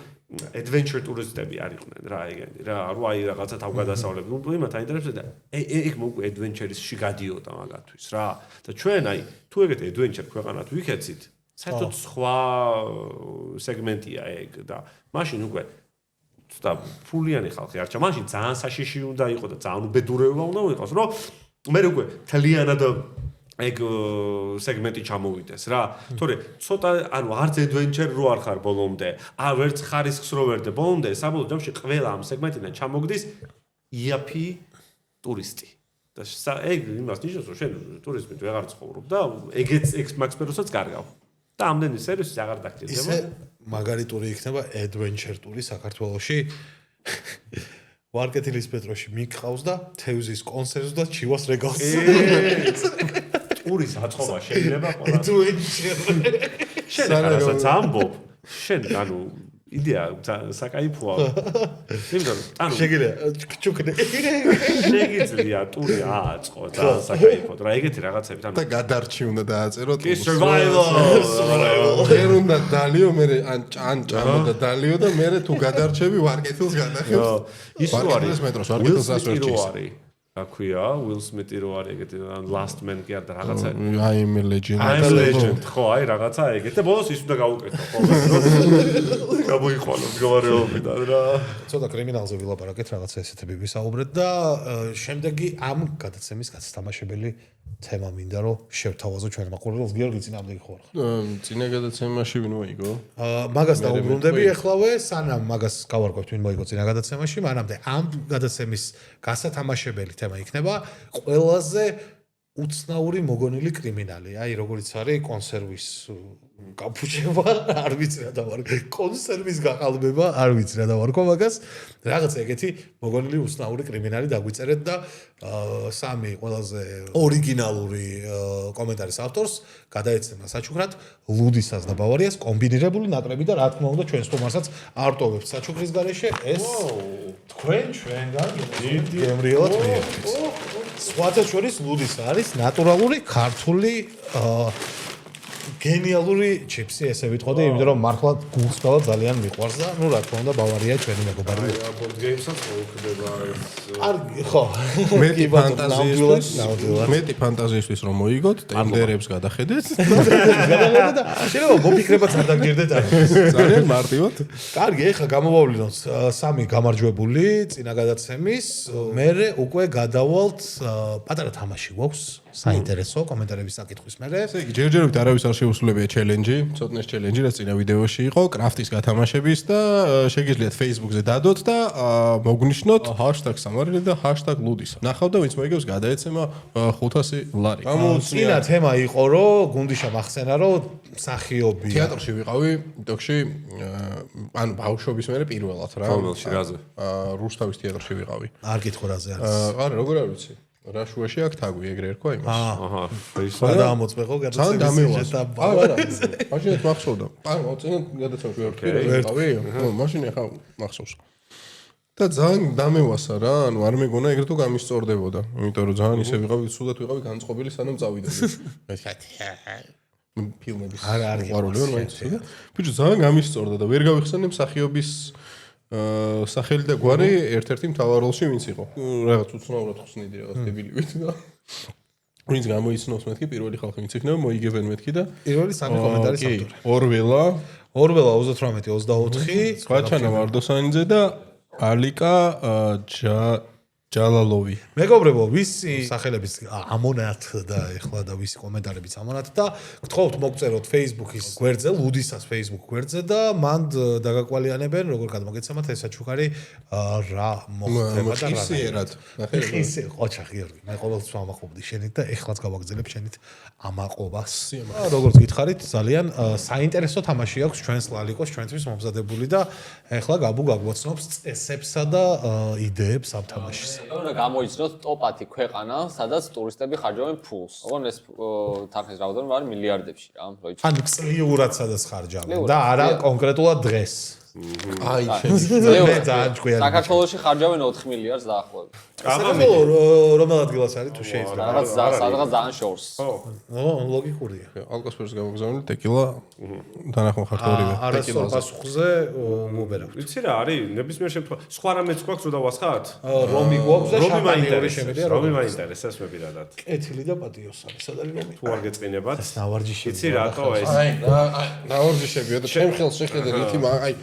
adventure ტურისტები არიყვნენ რა ეგენი რა, რო აი რაღაცა თავგადასავლები. ნუ იმათ აინტერესებს და ეგ მოგვი adventure-ში გადიოდა მაგათთვის რა. და ჩვენ აი თუ ეგეთ adventure ქვეყანად ვიქეცით საერთოდ სხვა სეგმენტია ეგ და მაშინ უკვე ცოტა ფულიანი ხალხი არჩა. მაშინ ძალიან საშიში უნდა იყოს და ძალიან უბედურება უნდა იყოს, რომ მე უკვე თლიანად ეგ სეგმენტი ჩამოვიდეს რა. თორე ცოტა ანუ არც adventure რო არ ხარ ბოლომდე, ვერც ხარისხს რო ვერდე ბოლომდე, საბოლოო ჯამში ყველა ამ სეგმენტიდან ჩამოგდის იაფი ტურისტი. და ეგ იმას ნიშნავს, რომ შენ ტურიზმით ვეღარ ცხოვრობ და ეგეც მაქსპეროსაც კარგავ. და ამდენი სერვისი აღარ დაგჭირდება. ისე მაგარი ტური იქნება adventure ტური საქართველოში. მარკეტილის მეტროში მიყავს და თევზის კონსერვს და ჩივას რეგალს. ტურის აწყობა შეიძლება ყველა. adventure. შენ რასაც ამბობ, შენ ანუ იდეა საკაიფოა. იმიტომ ანუ შეგიძლია ჩუქნე. შეგიძლია ტური აწყო ძალიან საკაიფოდ რა ეგეთი რაღაცები ანუ და გადარჩი უნდა დააწერო კი survival ვერ უნდა დალიო მე ან ჭამო და დალიო და მე თუ გადარჩები ვარკეთილს გადახევს ის რო არის მეტროს ვარკეთილს ასვერჩის რა ქვია Will Smith-ი რო არის ეგეთი last man კი არ და რაღაცა I'm a legend ხო აი რაღაცა ეგეთი და ბოლოს ის უნდა გაუკეთო ხო გამოიყოლო მდგომარეობიდან რა ცოტა კრიმინალზე ვილაპარაკეთ რაღაცა ესეთები ვისაუბრეთ და შემდეგი ამ გადაცემის გასათამაშებელი თემა მინდა რომ შევთავაზო ჩვენ მაყურებელს გიორგი წინამდე ხო წინა გადაცემაში ვინ მოიგო მაგას დაუბრუნდები ახლავე სანამ მაგას გავარკვევთ ვინ მოიგო წინა გადაცემაში მანამდე ამ გადაცემის გასათამაშებელი თემა იქნება ყველაზე უცნაური მოგონილი კრიმინალი აი როგორიც არის კონსერვის კაპუჩება არ ვიცი რა დავარ კონსერვის გაყალბება არ ვიცი რა დავარქვა მაგას რაღაც ეგეთი მოგონილი უცნაური კრიმინალი დაგვიწერეთ და სამი ყველაზე ორიგინალური კომენტარის ავტორს გადაეცემა საჩუქრად ლუდისას და ბავარიას კომბინირებული ნაკრები და რა თქმა უნდა ჩვენ სტუმარსაც არტოვებთ საჩუქრის გარეშე ეს თქვენ გემრიელად მიიღეთ სხვათა შორის ლუდის არის ნატურალური ქართული გენიალური ჩიპსი ესე ვიტყოდი, იმიტომ რომ მართლა გულს გავა ძალიან მიყვარს და ნუ რა თქმა უნდა ბავარია ჩვენი მეგობარი. აი board games-საც მოუხდება ეს. კარგი, ხო. მეტი ფანტაზიისთვის რომ მოიგოთ, ტენდერებს გადახედეთ. გადახედეთ და შეიძლება მოფიქრებაც არ დაგჭირდეთ არ. ძალიან მარტივად. კარგი, ეხლა გამოვავლინოთ სამი გამარჯვებული წინა გადაცემის. მერე უკვე გადავალთ პატარა თამაში გვაქვს. საინტერესო კომენტარების საკითხვის მერე. ესე იგი ჯერჯერობით არავის არ შეუსრულებია ჩელენჯი, ცოტნეს ჩელენჯი, რაც წინა ვიდეოში იყო, კრაფტის გათამაშების და შეგიძლიათ Facebook-ზე დადოთ და მოგნიშნოთ #სამარილი და #ლუდისა. ნახავ და ვინც მოიგებს გადაეცემა 500 ლარი. წინა თემა იყო, რომ გუნდიშა მახსენა, რომ მსახიობი თეატრში ვიყავი, დოქში, ანუ ბავშვობის მერე პირველად რა. რომელში რაზე? რუსთავის თეატრში ვიყავი. არ გითხო რაზე არის. არა, როგორ არ ვიცი. რაშუაში აქ თაგვი ეგრე ერქვა იმას. აჰა, რა დაამოწმეხო გადაცემის სიუჟეტა. არა. მაშინაც მახსოვდა. ანუ წინა გადაცემაში ვიყავი. ნუ მაშინ ახლა მახსოვს. და ძალიან დამევასა რა, ანუ არ მეგონა ეგრე თუ გამისწორდებოდა. იმიტომ რომ ძალიან ისე ვიყავი, სულად ვიყავი განწყობილი სანამ წავიდა. ფილმების უყარული ვარ მაინც. ბიჭო ძალიან გამისწორდა და ვერ გავიხსენე მსახიობის სახელი და გვარი ერთ-ერთი მთავარ როლში ვინც იყო. რაღაც უცნაურად ხსნიდი რაღაც დებილივით და ვინც გამოიცნობს მეთქი პირველი ხალხი ვინც იქნება მოიგებენ მეთქი და პირველი სამი კომენტარის ავტორი. ორველა 28-24 ხვაჩანა ვარდოსანიძე და ალიკა ჯალალოვი. მეგობრებო, ვისი სახელების ამონათ და ეხლა და ვისი კომენტარებიც ამონათ და გთხოვთ მოგწეროთ Facebook-ის გვერდზე, ლუდისას Facebook გვერდზე და მან დაგაკვალიანებენ როგორ გადმოგეცემათ ეს საჩუქარი რა მოხდება და რა. ისიერად. ისე ყოჩა გიორგი, მე ყოველთვის ვამაყობდი შენით და ეხლაც გავაგზავნებ შენით ამაყობას. როგორც გითხარით, ძალიან საინტერესო თამაში აქვს ჩვენს ლალიკოს, ჩვენთვის მომზადებული და ეხლა გაბუ გაგვაცნობს წესებსა და იდეებს ამ თამაშის. უნდა გამოიცნოთ ტოპ 10 ქვეყანა, სადაც ტურისტები ხარჯავენ ფულს. ოღონ ეს თანხის რაოდენობა არის მილიარდებში რა, როიჩ. ანუ წლიურად სადაც ხარჯავენ და არა კონკრეტულად დღეს. აი მე ძალიან ჭკვიანი. საქართველოში ხარჯავენ 4 მილიარდს დაახლოებით. საქართველოს რომელ ადგილას არის თუ შეიძლება? რაღაც სადღაც ძალიან შორს. ლოგიკურია. ალკოსფეროს გამოგზავნილი ტეკილა დანახო ხართავრივე. არასწორ პასუხზე მობერავთ. ვიცი რა არის ნებისმიერ შემთხვევაში სხვა რამეც გვაქვს რომ დავასხათ? რომი გვაქვს და რომი შამპანიური შემიძლია რომი მაინტერესებს მე პირადად. კეთილი და პატიოს არის. სად არის რომი? თუ არ გეწყინებათ. ნავარჯიში. ვიცი რატო ეს? აი ნაორჯიშებია და ჩემ ხელს შეხედე რითი აი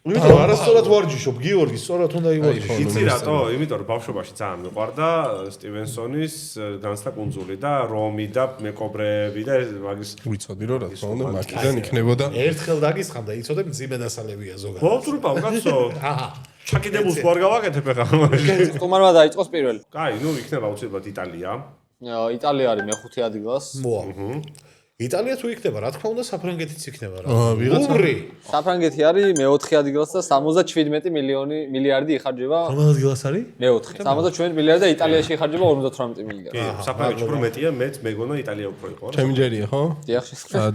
იმიტომ არასწორად ვარჯიშობ გიორგი, სწორად უნდა ივარჯიშო. იცი რატო? იმიტომ რომ ბავშვობაში ძალიან მიყვარდა სტივენსონის განცდა კუნძული და რომი და მეკობრეები და მაგის ვიცოდი რომ რა თქმა უნდა მაქედან იქნებოდა. ერთხელ დაგისხამ და იცოდე მძიმე დასალებია ზოგადად. ვაუწრუპავ კაცო. ჩაკიდებულს თუ არ გავაკეთებ ახლა. სტუმარმა დაიწყოს პირველი. კაი, ნუ იქნება უცებად იტალია. იტალია არის მეხუთე ადგილას. მოა. იტალია თუ იქნება, რა თქმა უნდა, საფრანგეთიც იქნება რა. ვიღაცა საფრანგეთი არის მეოთხე ადგილას და 77 მილიარდი იხარჯება. რომელ ადგილას არის? მეოთხე. 77 მილიარდი და იტალიაში იხარჯება 58 მილიარდი. კი, საფრანგეთში უფრო მეტია, მეც მეგონა იტალია უფრო იყო რა. ჩემი ჯერია ხო? დიახ,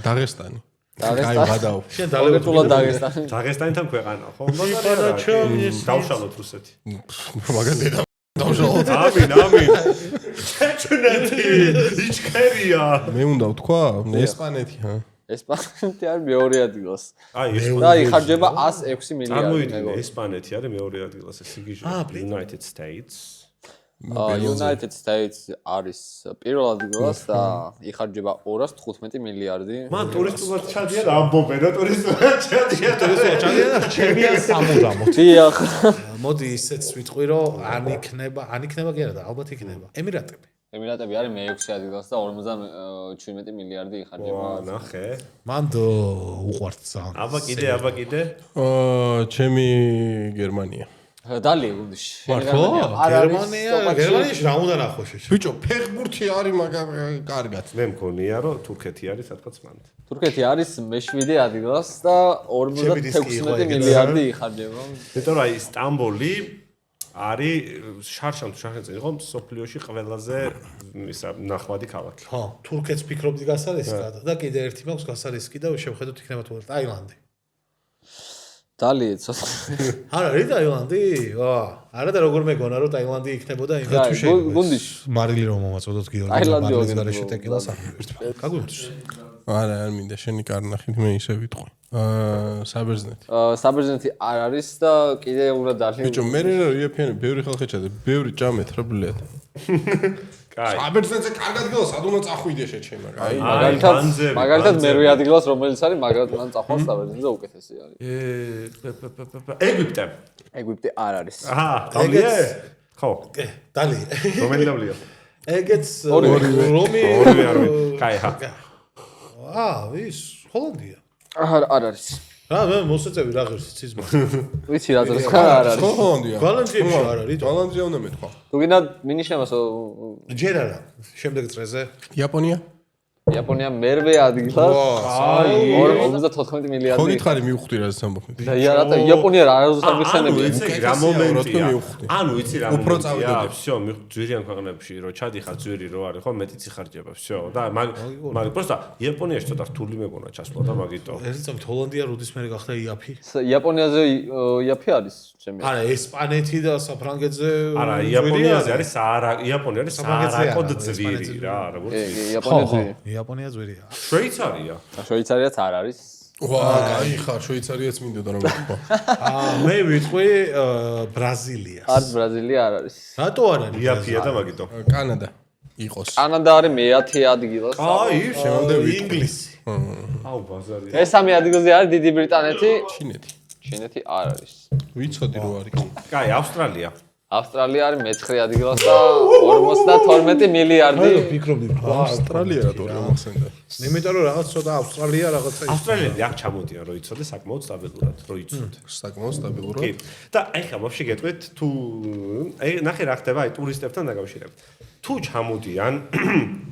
დაღესტანი. დაღესტანი. აი ვადაო. შენ დალებად კონკრეტულად დაღესტანი. დაღესტანთან ქვეყანა, ხო? დავშალოთ რუსეთი. მაგაზე დავშალოთ. ამინ. ჩეჩნეთი, იჩქერია. მე უნდა ვთქვა, ესპანეთი, ჰა. ესპანეთი არის მეორე ადგილას. აი, და იხარჯება 106 მილიარდი. წარმოიდგინე, ესპანეთი არის მეორე ადგილას, ეს იგი United States. United States არის პირველ ადგილას და იხარჯება 215 მილიარდი. მან ტურისტულად ჩადიან ამბობენ, რა ტურისტულად ჩადიან. ჩემია 60. დიახ. მოდი ისეც ვიტყვი რომ ან იქნება კი არა და ალბათ იქნება. ემირატები. ემირატები არის მე-6 ადგილას და 57 მილიარდი იხარჯება. ნახე. მან უყვართ ძალიან. აბა კიდე. ჩემი გერმანია. დალი გუნდში. გერმანიაში რა უნდა ნახო შეშ. ბიჭო, ფეხბურთი არის მაგარ კარგად. მე მგონია რომ თურქეთი არის სადღაც მანდ. თურქეთი არის მე-7 ადგილას და 56 მილიარდი იხარჯება. იმიტომ რომ აი სტამბოლი არის შარშან იყო სოფლიოში ყველაზე ისა ნახვადი ქალაქი. ხო, თურქეთს ფიქრობდი გასარისკად და კიდე ერთი მაქვს გასარისკი და შევხედოთ იქნება თუ არა ტაილანდი. დალი ეცოს. არა, რით ტაილანდი? არა და როგორ მეგონა რომ ტაილანდი იქნებოდა იმ და თუ შეიძლება. გუნდში. მარილი რომ მომაწოდოთ გიორგი. ტაილანდი მარილის გარეშე ტეკილას ახლა. გაგვიმთს. არა, არ მინდა შენი კარნახით მე ისე ვიტყვი. საბერძნეთი. საბერძნეთი არ არის და კიდე უნდა დალი. ბიჭო, მე რა იაფიანი, ბევრი ხალხი ჩადა, ბევრი ჭამეთ რა ბლედ. კაი. საბერძნეთზე კარგად გელო, სად უნდა წახვიდე შეჩემა. აი, მაგალითად მერვე ადგილას რომელიც არის, მაგრამ მან წახვალ საბერძნეთზე უკეთესი არის. ეგვიპტე. ეგვიპტე არ არის. აჰა, დალია? ხო. დალი. რომელი დალია? ეგეც რომი. კაი, ხა. ის ჰოლანდია. არ არის. რა მე მოსაწევი რა ღირს ციზმა. ვიცი რა დროს ხარ არ არის. ხო ჰოლანდია. გოლანდიაში არ არის. ჰოლანდია უნდა მეთქვა. თუ გინდა მინიშნებას ჯერ არა. შემდეგ წრეზე. იაპონია? იაპონია მერვე ადგილას. აი 54 მილიარდი. ხო გითხარი მივხვდი რა ამბობ. და რატო იაპონია რა არასდროს არ მიხსენებია. იცი რა მომენტია. მივხვდი. ანუ იცი რა უფრო მომენტია. წავიდოდი. всё, ძვირიან ქვეყნებში რო ჩადიხარ ძვირი რო არის ხო მეტიც იხარჯება. всё, და მაგ просто იაპონიაში ცოტა რთული მეგონა ჩასვლა და მაგიტო. ერთი წამით ჰოლანდია როდის მერე გახდა იაფი? იაპონიაზე იაფი არის ჩემი. არა, ესპანეთი და საფრანგეთზე არა, იაპონიაზე არის იაპონია არის საარაკოდ ძვირი რა, როგორც იაპონიაზე. იაპონია ძვირია. შვეიცარია. შვეიცარიაც არ არის. ვა, კაი ხარ, შვეიცარიაც მინდოდა რომ მეთქვა. მე ვიტყვი ბრაზილია. არც ბრაზილია არ არის. რატო არ არის? იაფია და მაგიტო. კანადა. იყოს. კანადა არის მე-10 ადგილას. აი, შემამდე ვიტყვი. ინგლისი. აუ ბაზარი. მესამე ადგილზე არის დიდი ბრიტანეთი, ჩინეთი. ჩინეთი არ არის. ვიცოდი რომ არის. კაი, ავსტრალია. ავსტრალია არის მე-9 ადგილას და 52 მილიარდი. ფიქრობდი ავსტრალია რატო გამახსენდა? იმიტომ რომ რაღაც ცოტა ავსტრალია რაღაცა ავსტრალიელები აქ ჩამოდიან, რო იცოდე საკმაოდ სტაბილურად, რო იცოდე. საკმაოდ სტაბილურად. კი. და აი ხა ბავშვი გეტყვით თუ აი ნახე რა ხდება აი ტურისტებთან დაკავშირებით. თუ ჩამოდიან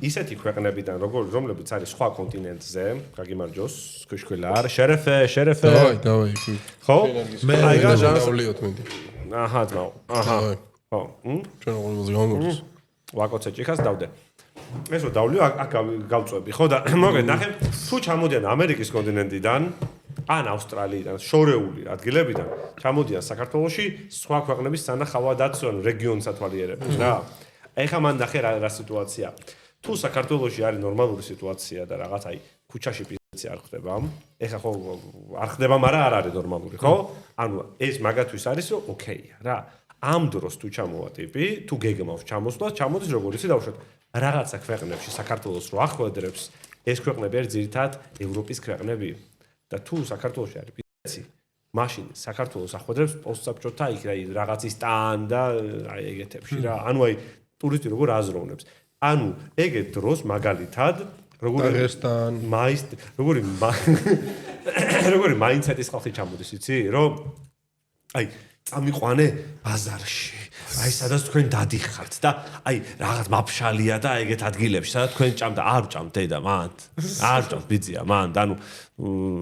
ისეთი ქვეყნებიდან, რომლებიც არის სხვა კონტინენტზე, გაგიმარჯოს, ქუშქვილა არ, შერეფე. დავაი. ხო? მე აი გაჟანს. დავლიოთ მე. აჰა, ძმაო. აჰა. ხო. ჩვენ ყოველდღე გამორჩს. ვაკოცე ჭიქას დავდე. ეს რო დავლიო აქ გავწვევი, ხო და მოგე ნახე, თუ ჩამოდიან ამერიკის კონტინენტიდან, ან ავსტრალიიდან, შორეული ადგილებიდან, ჩამოდიან საქართველოში, სხვა ქვეყნების სანახავადაც რეგიონსაც თვალიერებენ რა. ეხა მან ნახე რა სიტუაცია. თუ საქართველოში არის ნორმალური სიტუაცია და რაღაც აი ქუჩაში პიზიცი არ ხდება, ეხა ხო არ ხდება, მაგრამ არ არის ნორმალური, ხო? ანუ ეს მაგათვის არის რომ ოკეია რა. ამ დროს თუ ჩამოვა ტიპი, თუ გეგმავს ჩამოსვლას, ჩამოდის როგორ ისი დავუშვათ. რაღაცა ქვეყნებში საქართველოს რო ახვედრებს, ეს ქვეყნები არის ძირითადად ევროპის ქვეყნები და თუ საქართველოში არის პიზიცი, მაშინ საქართველოს ახვედრებს პოსტსაბჭოთა იქ რაღაცის ტან და აი ეგეთებში რა. ანუ აი ტურისტი როგორ აზროვნებს. ანუ ეგეთ დროს მაგალითად დაღესტან როგორი მაინდსეტის ხალხი ჩამოდის, იცი? რომ აი წამიყვანე ბაზარში. აი სადაც თქვენ დადიხართ და აი რაღაც მაფშალია და ეგეთ ადგილებში, სადაც თქვენ ჭამდა, არ ჭამთ დედა მანდ. არ ჭამთ ბიძია მანდ. ანუ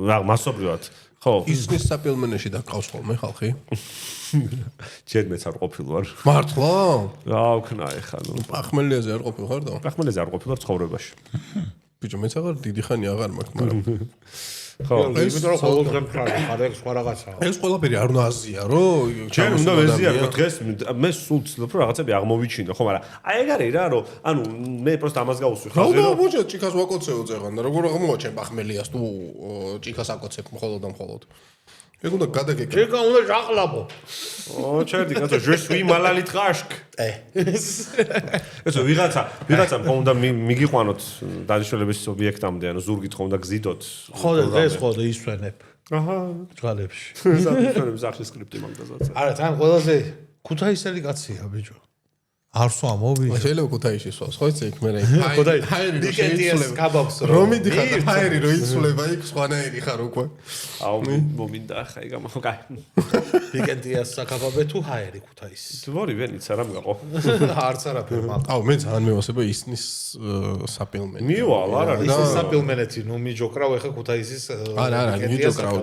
რა მასობრივად ხო ისნის საპილმენეში დაკავს ხოლმე ხალხი? ჯერ მეც არ ყოფილ ვარ. მართლა? რა ვქნა ეხა ნუ პახმელიაზე არ ყოფილ ხარ და? პახმელიაზე არ ყოფილ ვარ ცხოვრებაში. ბიჭო მეც აღარ დიდი ხანი აღარ მაქვს, მაგრამ ხო იმიტომ რომ ყოველდღე მხარ ეგ სხვა რაღაცაა. ეს ყველაფერი არ უნდა აზია, რომ ჯერ უნდა ვეზიარო დღეს მე სულ ცდილობ რომ რაღაცები აღმოვიჩინო, ხო, მაგრამ აი ეგ არის რა, რომ ანუ მე პროსტა ამას გავუსვი რა ხაზე უნდა რომ მოჭე ჭიქას ვაკოცეო წეღან და როგორ აღმოვაჩენ პახმელიას თუ ჭიქას აკოცებ მხოლოდ და მხოლოდ. ეგ უნდა გადაგეკეთო. ჭიქა უნდა ჟაყლაბო. ო ჩერდი კაცო je suis malali trashk. ეს ვიღაცა ხო უნდა მიგიყვანოთ დანიშნულების ობიექტამდე, ანუ ზურგით ხო უნდა გზიდოთ. ხო და დღეს ხო და ისვენებ. აჰა, ჯვალებში. საფრთხეების ახლის სკრიპტი მაგდაზაც. არა, თან ყველაზე ქუთაისელი კაცია ბიჭო. არ სვამობი. შეიძლება ქუთაისში სვავს, ხო იცი იქ მე ქუთაისში დიკეტიას კაბაბს რომი დიხარ ჰაერი რო იცვლება იქ სხვანაირი ხარ უკვე. აუ მომინდა ხა ეგ ამო კაი. დიკეტიას საკაბაბე თუ ჰაერი ქუთაისის. თვორი ვენიც არ ამგაყო. არც არაფერი მაგ. აუ მე ძალიან მევასება ისნის საპილმენი. მივალ არ არის. ის საპილმენეთი, ნუ მიჯოკრავ ახლა ქუთაისის. არა, მიჯოკრავ.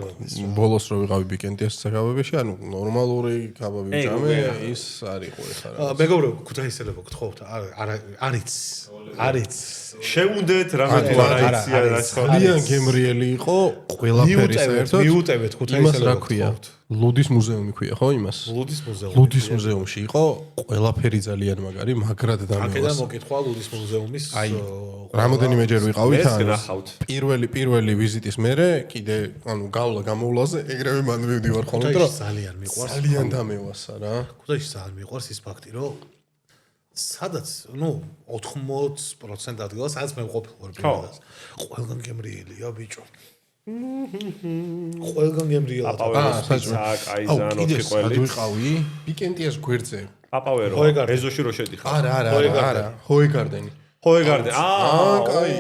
ბოლოს რო ვიყავი ბიკენტიას საკაბაბეში, ანუ ნორმალური კაბაბი ვჭამე, ის არ იყო ეხლა. მეგობრებო, ქუთაისელებო გთხოვთ, არიც. შეუნდეთ რამე თუ არ აიცია რა ხო. ძალიან გემრიელი იყო ყველაფერი საერთოდ. მიუტევეთ ქუთაისელებო. იმას რა ქვია? ლუდის მუზეუმი ქვია, ხო იმას? ლუდის მუზეუმში იყო ყველაფერი ძალიან მაგარი, მაგრად დამევას. აქედან მოკითხვა ლუდის მუზეუმის აი რამოდენიმეჯერ ვიყავი თან. ეს ნახავთ. პირველი ვიზიტის მერე კიდე ანუ გავლა გამოვლაზე ეგრევე მან მივდივარ ხოლმე და ძალიან მიყვარს. ძალიან დამევასა რა. ქუთაისში ძალიან მიყვარს ის ფაქტი, რომ სადაც, ნუ 80% ადგილას სადაც მე ვყოფილ ვარ პირველად. ყველგან გემრიელია ბიჭო. ყველგან გემრიელია. კაიზან ოთხი ყველი. ვიყავი ბიკენტიას გვერდზე. პაპავერო ეზოში რო შედიხარ. არა. ჰოიგარდენი. ჰოიგარდენი. კაი.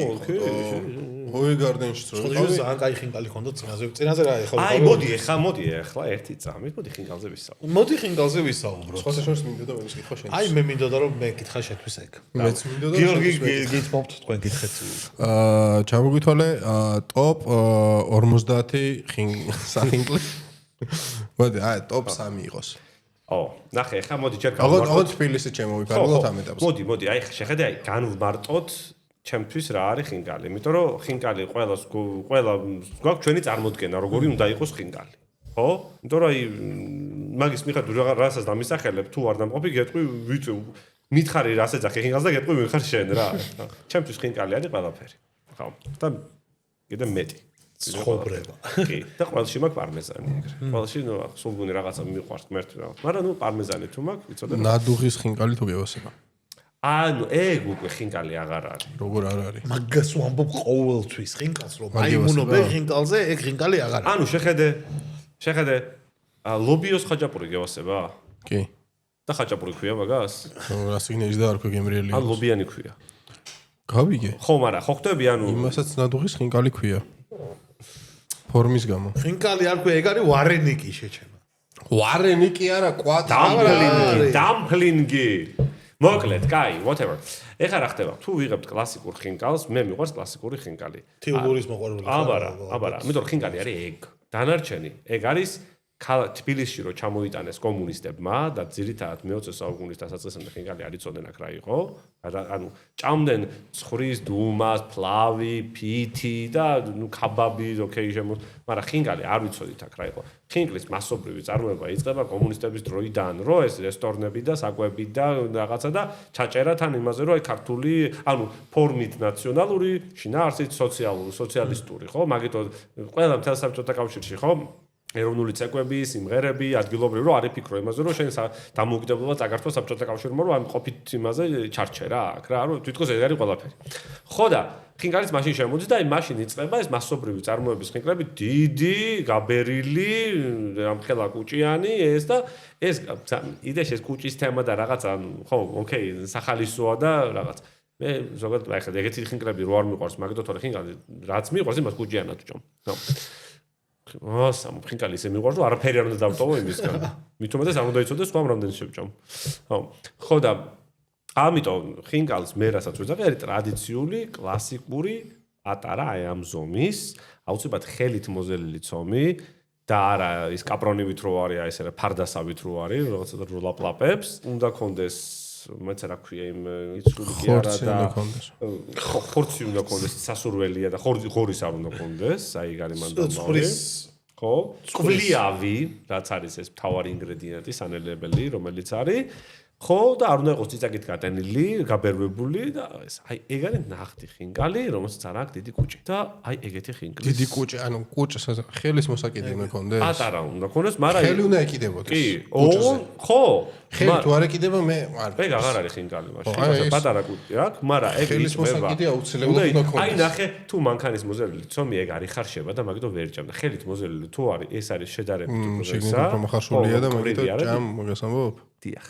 ჰოიგარდენში რო ვიყავი. ძალიან კაი ხინკალი ხონდა წინაზე რა ეხლა. აი მოდი ახლა ერთი წამით მოდი ხინკალზე ვისაუბროთ. მოდი ხინკალზე ვისაუბროთ. სხვა შორს მინდა და მეც კითხვა შენ. აი მე მინდოდა რომ მე კითხა შეთვის ეგ. მეც მინდა და გიორგი გითხოვთ თქვენ კითხეთ. ჩამოგვითვალე ტოპ 50 სახინკლი. მოდი აი ტოპ 3 იყოს. ო, ნახე, ახლა მოდი ჯერ გავმარტოთ თბილისი ჩემოვიფარგლოთ ამ ეტაპზე. მოდი, აი შეხედე, აი განვმარტოთ ჩემთვის რა არის ხინკალი, იმიტომ რომ ხინკალი ყველა გვაქვს ჩვენი წარმოდგენა, როგორი უნდა იყოს ხინკალი. ხო? იმიტომ რომ აი მაგის მიხედვით რასაც დამისახელებ, თუ არ დამყოფი, გეტყვი ვიცი, მითხარი რას ეძახი ხინკალს და გეტყვი მიხარ შენ რა. ჩემთვის ხინკალი არის ყველაფერი. ხო? და კიდე მეტი. ცხოვრება. კი, და ყველში მაქვს პარმეზანი ეგრე. ყველში ნუ სულგუნი რაღაცა მიყვარს ღმერთი რა. მაგრამ ნუ პარმეზანი თუ მაქვს, ვიცოდე. ნადუღის ხინკალი თუ გევასება. ანუ ეგ უკვე ხინკალი აღარ არის. როგორ არ არის? მაგას ვამბობ ყოველთვის ხინკალს რომ აიმუნობე ხინკალზე, ეგ ხინკალი აღარ არის. ანუ შეხედე ლობიოს ხაჭაპური გევასება? კი. და ხაჭაპური ქვია მაგას? რასიგნეის და არ ქვია გემრიელი. ან ლობიანი ქვია. გავიგე. ხო, მაგრამ ხო ხტები ანუ იმასაც ნადუღის ხინკალი ქვია. ფორმის გამო. ხინკალი არ ქვია, ეგ არის ვარენიკი შეჩემა. ვარენიკი არა, კვატა. დამფლინგი. მოკლედ, კაი, whatever. ეხლა რა ხდება? თუ ვიღებთ კლასიკურ ხინკალს, მე მიყვარს კლასიკური ხინკალი. თიულურის მოყვარული. აბარა, იმიტომ რომ ხინკალი არის ეგ. დანარჩენი, ეგ არის თბილისში რო ჩამოიტანეს კომუნისტებმა და ძირითადად მე-20 საუკუნის დასაწყისამდე ხინკალი არ იცოდნენ აქ რა იყო. ანუ ჭამდნენ ცხრის დუმას, ფლავი, ფითი და ნუ ქაბაბი, ოკეი, მაგრამ ხინკალი არ ვიცოდით აქ რა იყო. ხინკლის მასობრივი წარმოება იწყება კომუნისტების დროიდან, რო ეს რესტორნები და საკვები და რაღაცა და ჩაჭერა თან იმაზე, რომ აი ქართული, ანუ ფორმით ნაციონალური, შინაარსით სოციალისტური, ხო? მაგითო ყველა მთელ საბჭოთა კავშირში, ხო? ეროვნული ცეკვები, სიმღერები, ადგილობრივი რო არ იფიქრო იმაზე, რომ შენ დამოუკიდებლობა წაგართვა საბჭოთა კავშირმა, რომ ამ ყოფით იმაზე ჩარჩე რა, აქ რა, რომ თვითონ ეს არის ყველაფერი. ხო და ხინკალის მაშინ შემოდის და აი მაშინ იწყება ეს მასობრივი წარმოების ხინკლები, დიდი, გაბერილი, ამხელა კუჭიანი ეს და ეს იდეაში ეს კუჭის თემა და რაღაცა, ხო, ოკეი, სახალისოა და რაღაც. მე ზოგადად აი ხა ეგეთი ხინკლები რო არ მიყვარს, მაგითო თორე ხინკალი რაც მიყვარს, იმას კუჭიანად ვჭამ. ხო. სამ ხინკალი ისე მიყვარს რომ არაფერი არ უნდა დავტოვო იმისგან. მით უმეტეს არ უნდა იცოდეს სხვა რამდენი შევჭამ. ხო და ამიტომ ხინკალს მე რასაც ვეძახი არის ტრადიციული, კლასიკური, პატარა აი ამ ზომის, აუცილებლად ხელით მოზელილი ცომი და არა ის კაპრონივით რო არის, აი ესე რა ფარდასავით რო არის, რაღაცა როლაპლაპებს, უნდა კონდეს მეც რა ქვია იმ იცული კი არა და ხორცი უნდა კონდეს, სასურველია და ხორის არ უნდა კონდეს, აი გარემანდამავე. ცხრის ხო? წყვილიავი, რაც არის ეს მთავარი ინგრედიენტი, სანელებელი, რომელიც არის ხო და არ უნდა იყოს ციცაკით გატენილი, გაბერვებული და ეს აი ეგ არის ნახტი ხინკალი, რომელსაც არ აქვს დიდი კუჭი და აი ეგეთი ხინკალი. დიდი კუჭი, ანუ კუჭს ხელის მოსაკიდე უნდა კონდეს. პატარა უნდა კონდეს, მაგრამ ხელი უნდა ეკიდებოდეს. კი, ხო. ხელი თუ არ ეკიდება მე არ. ეგ აღარ არის ხინკალი მაშინ. პატარა კუჭი აქვს, მაგრამ ეგ ხელის მოსაკიდე აუცილებლად უნდა კონდეს. აი ნახე, თუ მანქანის მოზელილი ცომი ეგ არის ხარშება და მაგითო ვერ ჭამ და ხელით მოზელილი თუ არის, ეს არის შედარებით უფრო ესა. შეგნით მომხარშულია და მაგითო ჭამ, მაგას ამბობ? დიახ.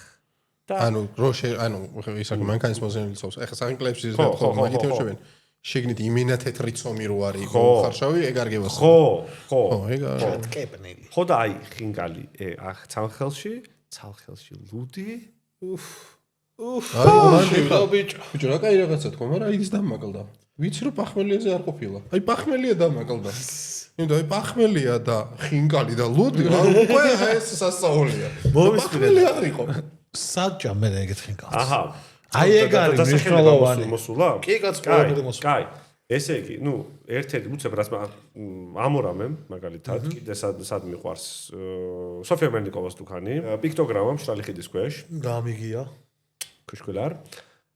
ანუ ანუ ისე მანქანის მოზელილი ცომს. ეხლა სახინკლებში ზედმეტ ხო მაგითი ვშევენ. შეგნით იმინა თეთრი ცომი რო არის ხარშავი, ეგ არ გევასწავლე. ხო, ეგ არის. კეპნელი. ხო და აი ხინკალი ახ ცალხელში ლუდი. აი მანჯი ბიჭო, რა კაი რაღაცა თქვა, მაგრამ ის დამაკალდა. ვიცი რომ პახმელიაზე არ ყოფილა. აი პახმელია დამაკალდა. იმიტომ აი პახმელია და ხინკალი და ლუდი, უკვე ეს სასწაულია. პახმელი არ იყო. საჭა მე ეგეთ ხინკალს. აჰა. აი ეგ არის მნიშვნელოვანი. მოსულა? კი, კაც ყველაფერი მოსულა. კაი. ესე იგი, ნუ ერთ-ერთი უცებ რაც ამორამემ მაგალითად, კიდე სად მიყვარს სოფია მელნიკოვას დუქანი, პიქტოგრამა მშრალი ხიდის ქვეშ. გამიგია. ქუშკულარ.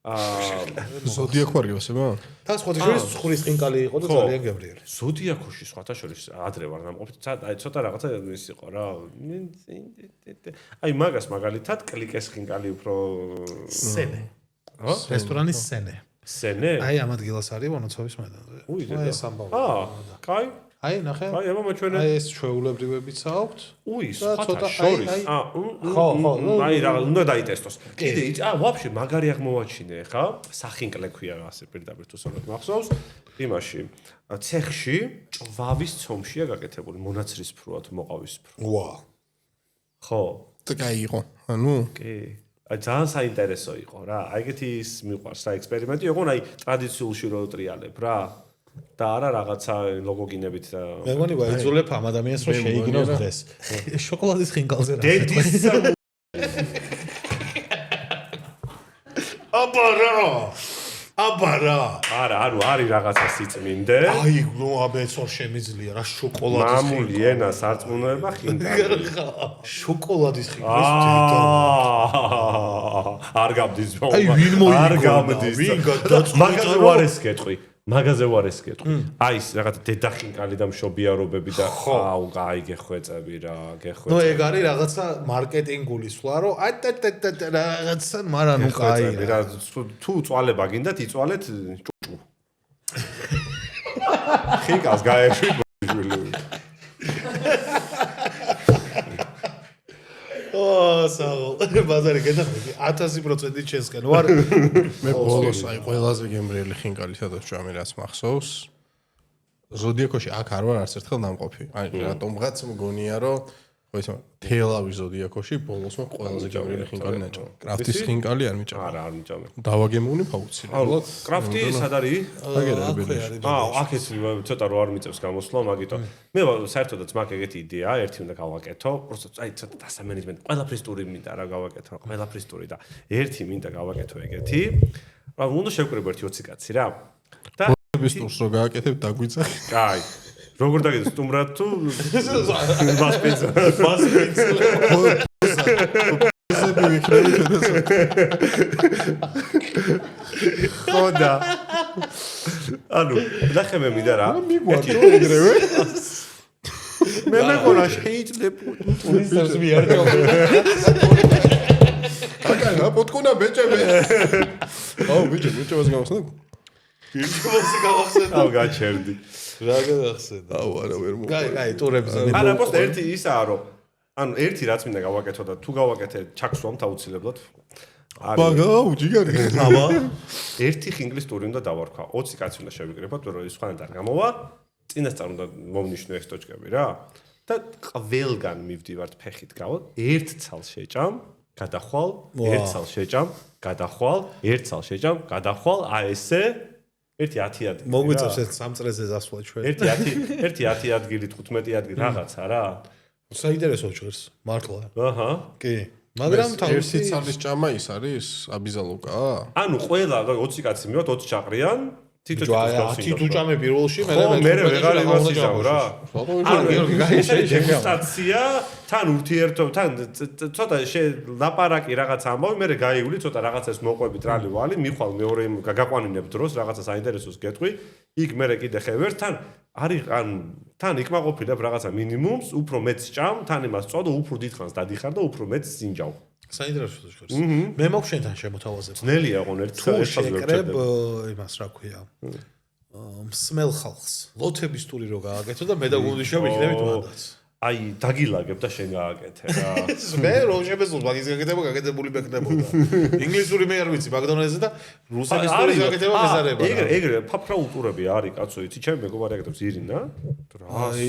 ზოდიაქო არის ესება? თან სხვა შორის ცხრის ხინკალი იყო და ძალიან გემრიელი. ზოდიაქოში სხვათა შორის ადრე ვარ დამყოფით, აი ცოტა რაღაცა ის იყო რა. აი მაგას მაგალითად კლიკეს ხინკალი უფრო სენე. რესტორანის სენე. სენე? აი ამ ადგილას არის მონაცოვის მედანზე. ეს ამბავი. კაი. აი ნახე. აი აბა ჩვენე. აი ეს ჩვეულებრივებიც აქვთ. სხვათა შორის. ხო. აი რა უნდა დაიტესტოს. კიდე ვაფშე მაგარი აღმოვაჩინე ხა? სახინკლე ქვია ასე პირდაპირ თუ სწორად მახსოვს. იმაში ცეხში ჭვავის ცომშია გაკეთებული მონაცრისფროა თუ მოყავისფრო. ვა. ხო. და კაი იყო. ანუ? კი. აი ძალიან საინტერესო იყო რა. აი ეგეთი ის მიყვარს რა ექსპერიმენტი, ოღონ აი ტრადიციულში რო ტრიალებ რა. და არა რაღაცა ლოგოგინებით და მე მგონი ვაიძულებ ამ ადამიანს რომ შეიგნოს დღეს. შოკოლადის ხინკალზე რა. დედისა. აბარა. არა, არის რაღაცა სიწმინდე. აი, ნუ აბეცორ შემიძლია რა შოკოლადის ხინკალი. მამული ენა სარწმუნოება ხინკალი. შოკოლადის ხინკალი. არ გამდის. აი, ვინ მოიგო? არ გამდის. ვინ გადაწყვიტა? მაგაზე ვარ ეს კეთხვი. მაგაზე ვარ ეს გეტყვი. აი ეს რაღაც დედახინკალი და მშობიარობები და აუ, აი გეხვეწები რა, გეხვეწები. ნუ ეგ არის რაღაცა მარკეტინგული სვლა, რომ რაღაცა, მაგრამ ნუ კაი რა. თუ წვალება გინდათ, იწვალეთ ჭუჭუ. ხინკალს გაეშვით ბიჭული. საღოლ, ბაზარი გეთახმები 1000% ჩვენსკენ ვარ. მე ბოლოს აი ყველაზე გემრიელი ხინკალი სადაც ჭამე რაც მახსოვს. ზოდიაკოში აქ არ ვარ არც ერთხელ დამყოფი. აი რატომღაც მგონია რომ ხო იცი თელავი ზოდიაკოში ბოლოს მაგ ყველაზე გემრიელი ხინკალი ნაჭამე. კრაფტის ხინკალი არ მიჭამე. არა, არ მიჭამე. დავაგემოვნი აუცილებლად. კრაფტი სად არის? აქეთ ცოტა რო არ მიწევს გამოსვლა, მაგიტომ მე საერთოდაც მაგ ეგეთი იდეა, ერთი უნდა გავაკეთო, просто აი ცოტა დასამენეჯმენტ, ყველაფრის ტური მინდა რა გავაკეთო, ყველაფრის ტური და ერთი მინდა გავაკეთო ეგეთი. რა უნდა შევკრიბო ერთი 20 კაცი რა. და ეს ტურს რო გააკეთებ დაგვიწახი. კაი. როგორ დაგიდე სტუმრად თუ ბასპინცა. ზები ვიქნები შედასო. ხოდა. ანუ, ნახე მე მინდა რა. მიგვაჭრო ეგრევე. მე მეკონა შეიძლება ტურისტებს მიარჩევ. აკაი რა პოტკუნა ბეჭები. აუ ბეჭები მას გავხსნა. იმასე გავახსენდა. აუ გაჩერდი. რა გავახსენდა. აუ არა ვერ მო. კაი, ტურებზე. არა, просто ერთი ისაა რომ ანუ ერთი რაც მინდა გავაკეთო და თუ გავაკეთე ჩაქსვამთ აუცილებლად. ბაგაუ ჯიგარი. აბა. ერთი ხინგლის ტური უნდა დავარქვა. 20 კაცი უნდა შევიკრიბოთ, რომ სხვანაირად გამოვა. წინასწარ უნდა მომნიშნო ეს ტოჭკები რა. და ყველგან მივდივართ ფეხით გავო. ერთ ცალს შეჭამ, გადახვალ, ერთ ცალს შეჭამ, გადახვალ, ერთ ცალს შეჭამ, გადახვალ, აი ესე ერთი 10 ადგილი. მოგვიწევს ეს 3 წრეზე დასვლა ჩვენ. ერთი 10 ადგილი, 15 ადგილი რაღაცა რა. საინტერესო ჭირს, მართლა. აჰა. კი. მაგრამ ერთი ცალის ჭამა ის არის აბიზალუკა? ანუ ყველა 20 კაცი მივათ 20 ჩაყრიან, თითო თითო ჭამე პირველში, მე ვეღარ იმას ისავ რა. ანუ გიორგი გაიშე დეგუსტაცია, თან ურთიერთობა, თან ცოტა ლაპარაკი რაღაცა ამბავი, მე გაივლი ცოტა რაღაცას მოყვები ტრალი-ვალი, მიხვალ მეორე გაგაყვანინებ დროს რაღაცა საინტერესოს გეტყვი, იქ მე კიდე ხევერ, თან არის ან თან იკმაყოფილებ რაღაცა მინიმუმს, უფრო მეც ჭამ, თან იმას წოდო, უფრო დიდხანს დადიხარ და უფრო მეც ზინჯავ. საინტერესო ჟღერს. მე მაქვს შენთან შემოთავაზებ. ძნელია ყონ ერთ ეს შეკრებ იმას რა ქვია. მსმელ ხალხს. ლოთების ტური რო გააკეთო და მე და გუნდი შევიქნებით მანდაც. აი, დაგილაგებ და შენ გააკეთე რა. მე რო შემესულ მაგის გაკეთება გაკეთებული მექნებოდა. ინგლისური მე არ ვიცი, მაგდონალდზე და რუსების ტურის გაკეთება მეზარება. ეგრე ფაფრაულ ტურები არის, კაცო, იცი, ჩემი მეგობარი აკეთებს ირინა.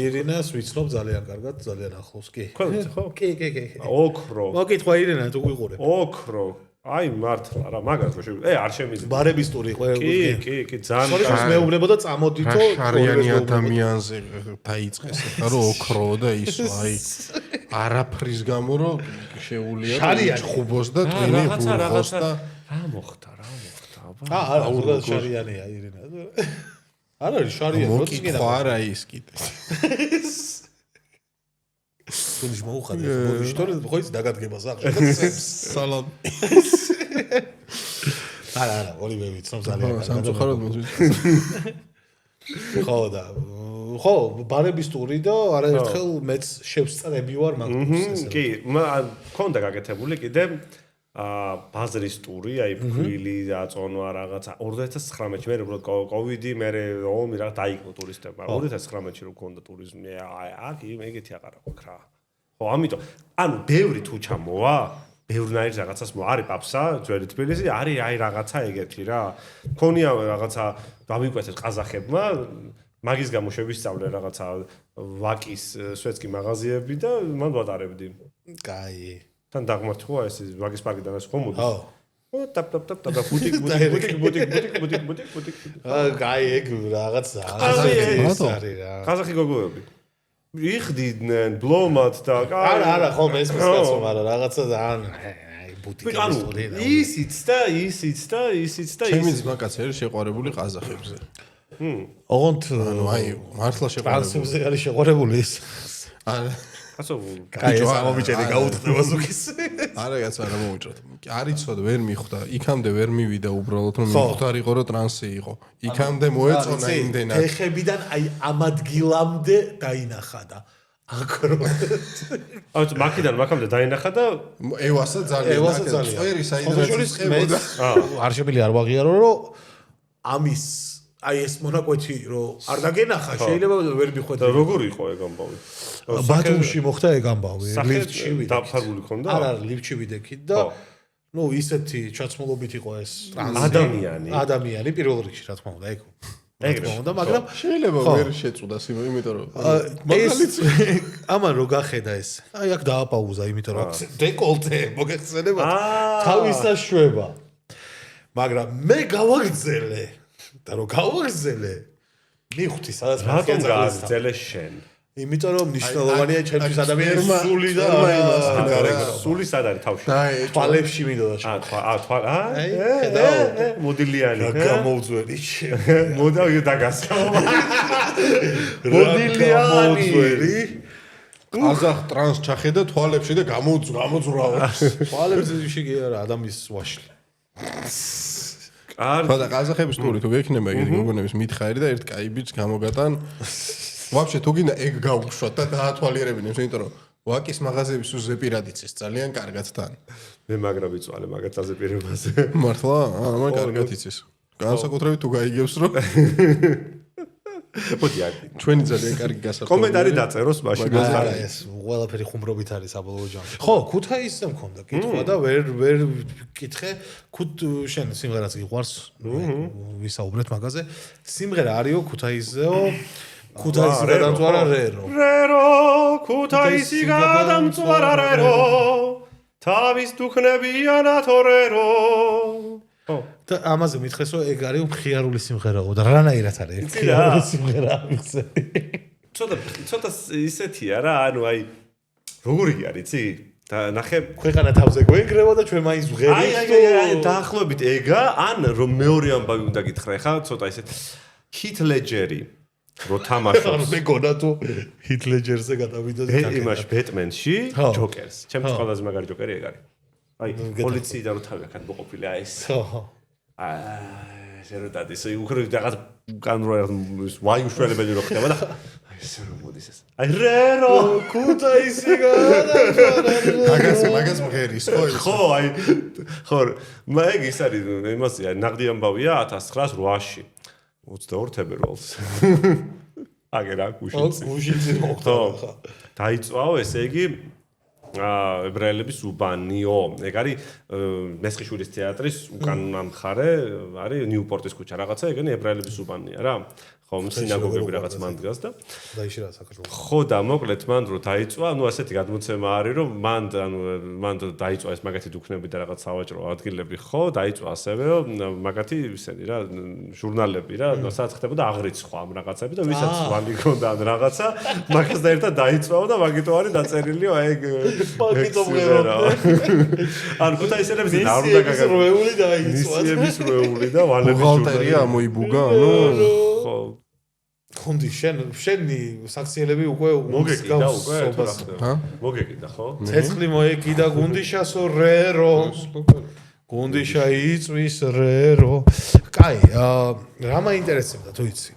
ირინას ვიცნობ ძალიან კარგად, ძალიან ახლოს, კი. ხო, ხო? კი. ოქრო. მოკითხვა ირინა თუ გვიყურებ. ოქრო. აი მართლა რა, მაგას რო შევიდე. არ შემიძლია. ბარების ტური ყველა. კი, ძალიან. სორიოს მეუბნებოდა წამოდითო შარიანი ადამიანზე დაიწყეს ახლა რომ ოქრო და ის აი არაფრის გამო რომ შეუულია შარიანი ხუბოს და ტვინი ბურღოს და რა მოხდა, აბა. არა, ზოგადად შარიანია ირინა. არ არის შარიანი, როდის გინდა. მოკითხვა არა ის კიდე. თუნდაც მოუხადე, ბოდიშტორი ხო ის დაგადგება სახში. სალამ. არა, ორივე ვიცნობ ძალიან. სამწუხაროდ მოძვით. ხო და ხო, ბარების ტური და არაერთხელ მეც შევსწრები ვარ მაგდროს ესე. კი, მქონდა გაკეთებული კიდე ბაზრის ტური, აი ფქვილი აწონვა რაღაცა 2019-ში მე უბრალოდ კოვიდი, მე ომი რა დაიკლო ტურისტებმა. 2019-ში რო მქონდა ტურიზმი, აი აქ ეგეთი აღარა გვაქვს რა. ხო, ამიტომ ანუ ბევრი თუ ჩამოვა, ბევრნაირ რაღაცას არის პაპსა, ძველი თბილისი, არის აი რაღაცა ეგეთი რა. მქონია რაღაცა გამიკვეთეს ყაზახებმა, მაგის გამო შევისწავლე რაღაცა ვაკის სვეტსკი მაღაზიები და მან ვატარებდი. კაი. თან დაღმართი ხო ეს ვაგის პარკიდან ეს ხომ მოდის? ხო. ტაპ ბუტიკ. კაი, ეგ რაღაცა. ყაზახი არის რა. ყაზახი გოგოები. იხდიდნენ ბლომად და არა, ხო, ეს მისკაცო, მაგრამ რაღაცა ან ბუტიკის ტური. ისიც და ჩემი ძმაკაც არის შეყვარებული ყაზახებზე. ოღონდ ანუ აი მართლა შეყვარებული. ტრანსებზე არის შეყვარებული ის. არა. კაცო, კაი, ეს ამომიჭერი გაუთხდება ზუგის. არა კაც არა მოუჭრათ. არიცოდ ვერ მიხვდა. იქამდე ვერ მივიდა უბრალოდ რომ მიხდარიყო რომ ტრანსი იყო. იქამდე მოეწონა იმდენად. ფეხებიდან აი ამ ადგილამდე დაინახა და აკრო. აუც მაქამდე დაინახა და ევასა ძალიან. წვერი საიდანაც ხებოდა. არ შემიძლია არ ვაღიარო რომ ამის აი ეს მონაკვეთი რომ არ დაგენახა შეიძლება ვერ მიხვედრე. და როგორ იყო ეგ ამბავი? ბათუმში მოხდა ეგ ამბავი. ლიფტში დაფარული ქონდა? არა, ლიფტში ვიდექით და ნუ ისეთი ჩაცმულობით იყო ეს ადამიანი პირველ რიგში რა თქმა უნდა ეგ და მაგრამ შეიძლება ვერ შეწუდა სიმო იმიტომ რომ მაგალითს ამან რო გახედა ეს აი აქ დააპაუზა იმიტომ რომ დეკოლტე მოგეხსენება თავისაშვება მაგრამ მე გავაგრძელე და რო გავაგრძელე მივხვდი სადაც რატომ გააგრძელე შენ იმიტომ რომ მნიშვნელოვანია ჩემთვის ადამიანის სული და სული სად არის თავში თვალებში მინდოდა თვალ მოდილიანი გამოუძველი მოდავი დაგასკა მოდილიანი ყაზახ ტრანს ჩახედა თვალებში და გამოძვრავს თვალებზე შეგე არა ადამიანის ვაშლი და ყაზახების ტური თუ გექნება იგი გოგონების მითხარი და ერთ კაი ბიჭს გამოგატან ვაფშე თუ გინდა ეგ გაუშვათ და დაათვალიერებინებს იმიტომ რომ ვაკის მაღაზიების უზეპირად იცის ძალიან კარგად თან მე მაგრა ვიწვალე მაგათაზე პირებაზე მართლა ამან კარგად იცის განსაკუთრებით თუ გაიგებს რომ მოდი აქ ჩვენი ძალიან კარგი გასახსენებელი კომენტარი დაწეროს მაშინ არა ეს ყველაფერი ხუმრობით არის საბოლოო ჯამში ხო ქუთაისზე მქონდა კითხვა და ვერ კითხე შენ სიმღერაც გიყვარს ვისაუბრეთ მაგაზე სიმღერა არისო ქუთაისზეო ქუთაისი გადამწვარა რერო ქუთაისი გადამწვარა რერო თავის დუქნებიანათო რერო და ამაზე მითხეს რომ ეგ არის მხიარული სიმღერაო და რანაირად არის მხიარული სიმღერა მიხსენი ცოტა ისეთია რა ანუ აი როგორი არის იცი და ნახე ქვეყანა თავზე გვეკრება და ჩვენ მაინც ვღერით აი დაახლოებით ეგა ან რომ მეორე ამბავი უნდა გითხრა ხა ცოტა ისეთ ჰით ლეჯერი რო თამაშობს მეგონა თუ ჰით ლეჯერზე გადავიდოდი იმაში ბეტმენში ჯოკერს ჩემთვის ყველაზე მაგარი ჯოკერი ეგ არის აი პოლიციიდან რო თავი აქად მოყოფილი აი ეს შეროდად ისე უხრე რაღაც განროა ვაი უშველებელი რო ხდება და აი ესე რომ მოდის ეს აი რერო ქუთაისი მაგას მღერის ხო აი ხო მაგ ის არის იმასია ნაღდი ამბავია 1908-ში 22 თებერვალს აგერა გუშინცი მოხდა დაიწვაო ესე იგი ებრაელების უბანიო ეგ არის მესხიშვილის თეატრის უკან მხარე არის ნიუპორტის ქუჩა რაღაცა ეგენი ებრაელების უბანია რა ხო სინაგოგები რაღაც მან დგას და დაიშრა საქართველოს ხო და მოკლედ მან რო დაიწვა ნუ ასეთი გადმოცემა არის რომ მან დაიწვა ეს მაგათი დუქნები და რაღაც სავაჭრო ადგილები ხო დაიწვა ასევე მაგათი ისენი რა ჟურნალები რა სადაც ხდებოდა აღრიცხვა ამ რაღაცები და ვისაც ვალი ქონდა ან რაღაცა მაგას და ერთად დაიწვაო და მაგითო არის დაწერილიო ეგ მაგითო მღერო ან ქუთაისელების და არ უნდა გაგაგრეული დაიწვა ნისიების როეული და ვალების ბუღალტერია ამოიბუგა ანუ ხო ხონდი შენი საქციელები უკვე მოგეკიდა უკვე ხა მოგეკიდა ხო ცეცხლი მოეკიდა გუნდიშასო რერო გუნდიშა იწვის რერო კაი რა მაინტერესებდა თუ იცი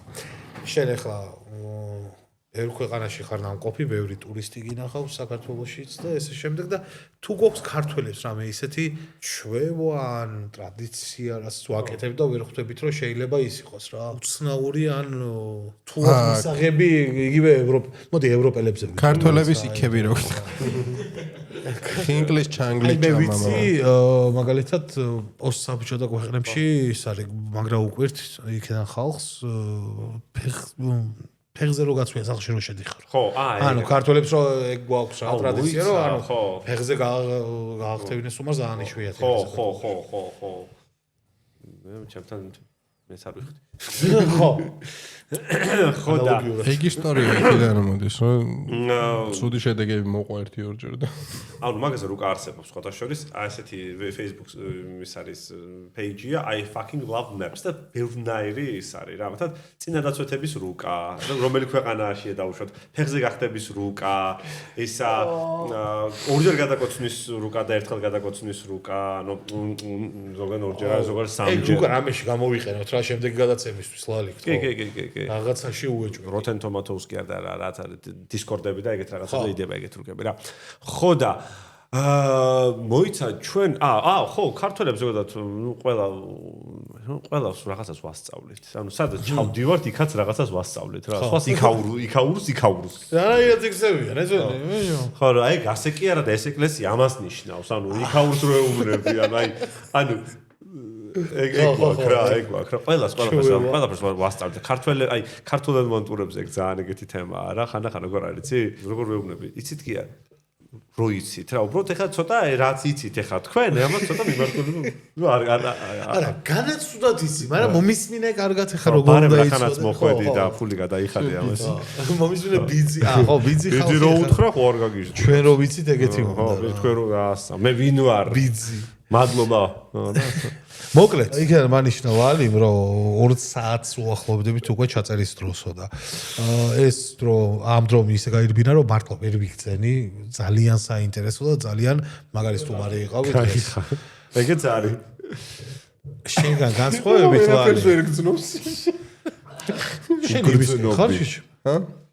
შენ ახლა ერთ ქვეყანაში ხარ ნამყოფი ბევრი ტურისტი გინახავს საქართველოშიც და ესე შემდეგ და თუ გვაქვს ქართველებს რამე ისეთი ჩვევა ან ტრადიცია რაც ვაკეთებ და ვერ ხვდებით რომ შეიძლება ის იყოს რა უცნაური ან თუ აღსაღები იგივე მოდი ევროპელებზე ქართველების იქები რო ხინკლის ჩანგლი მე ვიცი მაგალითად პოსტსაბჭოთა ქვეყნებში ის არის მაგრა უკვირთ იქიდან ხალხს ფეხზე რო გაცვია სახში რო შედიხარ. ხო, ანუ ქართველებს რო ეგ გვაქვს რა ტრადიცია რო ანუ ფეხზე გააღწევინეს უმას ძალიან იშვიათია. ხო. მე ჩემთან მეც არ ვიხდი. ხო. ხო და ეგ ისტორია იქიდან მოდის, რომ ცუდი შედეგები მოყვა 1-2 და ანუ მაგაზე რუკა არსებობს სხვათა შორის ასეთი Facebook ის არის page-ია I fucking love maps და ბევრნაირი ის არის რა მაგათ წინადაცვეთების რუკა რომელი ქვეყანაშია დაუშვათ ფეხზე გახდების რუკა ისა ორჯერ გადაკოცნის რუკა და ერთხელ გადაკოცნის რუკა ანუ ზოგან ორჯერ ზოგან სამჯერ ეგ რუკა რამეში გამოვიყენოთ რა შემდეგი გადაცემისთვის ლალიქ კი რაღაცაში უეჭვი Rotten Tomatoes კი არა რაც არის Discord-ები და ეგეთ რაღაცა იდება ეგეთ რუკები რა ხო და მოიცა ჩვენ ხო ქართველებს ზოგადად ყველას რაღაცას ვასწავლეთ ანუ სადაც ჩავდივართ იქაც რაღაცას ვასწავლეთ რა სხვას იქაურს რანაირად ეგზევიან ეს ხო რა ეგ ასე კი არა და ეს ეკლესია ამას ნიშნავს ანუ იქაურს რო ეუბნები ანუ ეგ ვაკრა ყველას ვასწავლეთ ქართულ ელემენტურებზე ეგ ძალიან ეგეთი თემაა რა ხანახან როგორ არის იცი როგორ ვეუბნები იცით კი არა რო იცით რა უბრალოდ ეხლა ცოტა რაც იცით ეხლა თქვენ ამას ცოტა მიმართულებით არა განაცუდად იცი მაგრამ მომისმინე კარგად ეხლა როგორ უნდა იცოდე ხანაც მოხვედი და ფული გადაიხადე ამას მომისმინე ბიძი ხო ბიძი ხალხი ბიძი რო უთხრა ხო არ გაგიჟდა ჩვენ რო ვიცით ეგეთი უნდა ხო თქვენ რო ასა მე ვინ ვარ ბიძი მადლობა მოკლედ იქიდან მანიშნავალი რომ 2 საათს უახლოვდებით უკვე ჩაწერის დროსო და ეს დრო ამ დრო ისე გაირბინა რომ მართლა ვერ ვიგწენი ძალიან საინტერესო და ძალიან მაგარი სტუმარი იყავით ეს ეგეც არის შენგან განსხვავებით ვარ ვერ გძნობს შენ იმის ხარ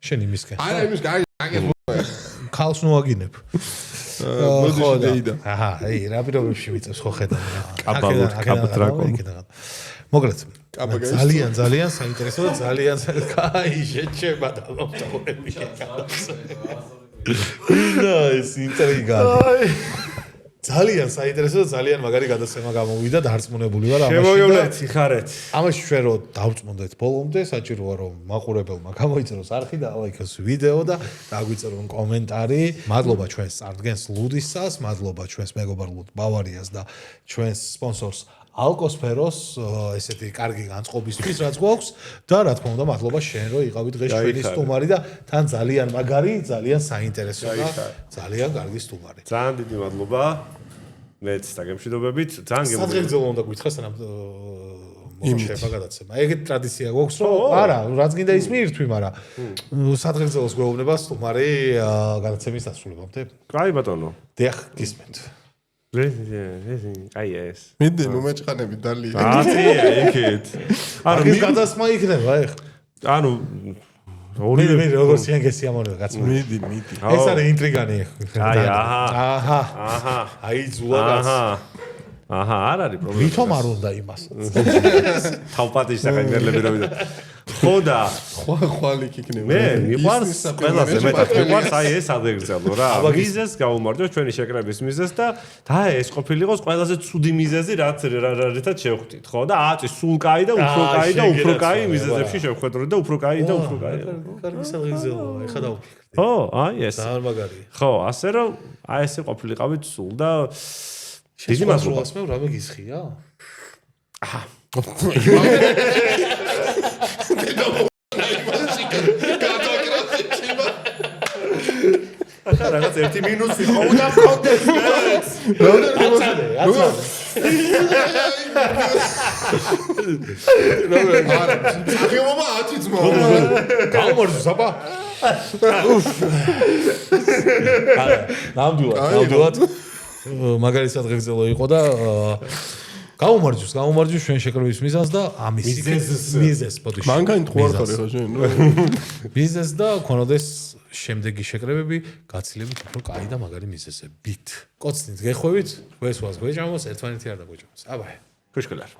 შენ იმისკენ არა იმის გაგეს ქალს ნოაგინებ ხო და აჰა აი რა პირობებში ვიწევს ხო ხედავ რა კაპატრაკო მოკლედ ძალიან საინტერესო და ძალიან კაი შეჩება და ლოპტაურები და ეს ინტრიგა ძალიან საინტერესო და ძალიან მაგარი გადაცემა გამოვიდა და არწმუნებული ვარ ამაში. შემოივლეთ, იხარეთ. ამაში ჩვენ რო დავწმუნდეთ ბოლომდე, საჭიროა რომ მაყურებელმა გამოიწეროს არხი და ლაიქოს ვიდეო და დაგვიწერონ კომენტარი. მადლობა ჩვენს წარდგენს ლუდისას, მადლობა ჩვენს მეგობარ ლუდ ბავარიას და ჩვენს სპონსორს ალკოსფეროს ესეთი კარგი განწყობისთვის რაც გვაქვს და რა თქმა უნდა მადლობა შენ რომ იყავი დღეს ჩვენი სტუმარი და თან ძალიან მაგარი, ძალიან საინტერესო და ძალიან კარგი სტუმარი. ძალიან დიდი მადლობა. მეც დაგემშვიდობებით. ძალიან გემოვნებია. სადღეგრძელო უნდა გითხრა სანამ მოხდება გადაცემა. ეგეთ ტრადიცია გვაქვს რომ არა, რაც გინდა ის მიირთვი, მაგრამ სადღეგრძელოს გვეუბნება სტუმარი გადაცემის დასრულებამდე. კაი ბატონო. დიახ, გისმენთ. აი ეს. მინდა მომეჭხანები დალი. აცია იქით. ანუ ის გადასმა იქნება ეხ. ანუ ორი როგორც შენ გესიამოვნებო კაცო. მიდი. ეს არის ინტრიგანი ეხ. აი აჰა. აი ზულა კაც. აჰა, არ არის პრობლემა. ვითომ არ უნდა იმას. თავპატის საკანგერლები რომ ხო და ხვალიქ იქნება. მე მიყვარს ყველაზე მეტად მიყვარს აი ეს ადეგრძელო რა. მიზეს გაუმარჯოს ჩვენი შეკრების მიზეს და ეს ყოფილიყოს ყველაზე ცუდი მიზეზი რაც რითაც შევხვდით ხო და აწი სულ კაი და უფრო კაი და უფრო კაი მიზეზებში შევხვედროთ და უფრო კაი და უფრო კაი. კარგი სადღეგრძელოა, ეხა დავფიქრდი. ხო, აი ეს. ძალიან მაგარია. ხო, ასე რომ აი ესე ყოფილიყავით სულ და დიდი მადლობა. მე რამე გისხია? აჰა. ახლა რაღაც 1 მინუსი ხო უნდა მქონდეს მეც. აცადე. აღიობა 10 ძმა. გამორჯოს აბა. ნამდვილად. მაგარი სადღეგრძელო იყო და გამომარჯოს ჩვენ შეკრების მიზანს და ამის მიზეს ბოდიში. მანქანით ხوار ხარ ხო შენ? მიზეს და ქონოდეს შემდეგი შეკრებები გაცილებით უფრო კაი და მაგარი მიზესებით. კოცნით გეხვევით, ეს ვას გვეჭამოს, ერთმანეთი არ დაგვეჭამოს. აბა. ქუშკალარ.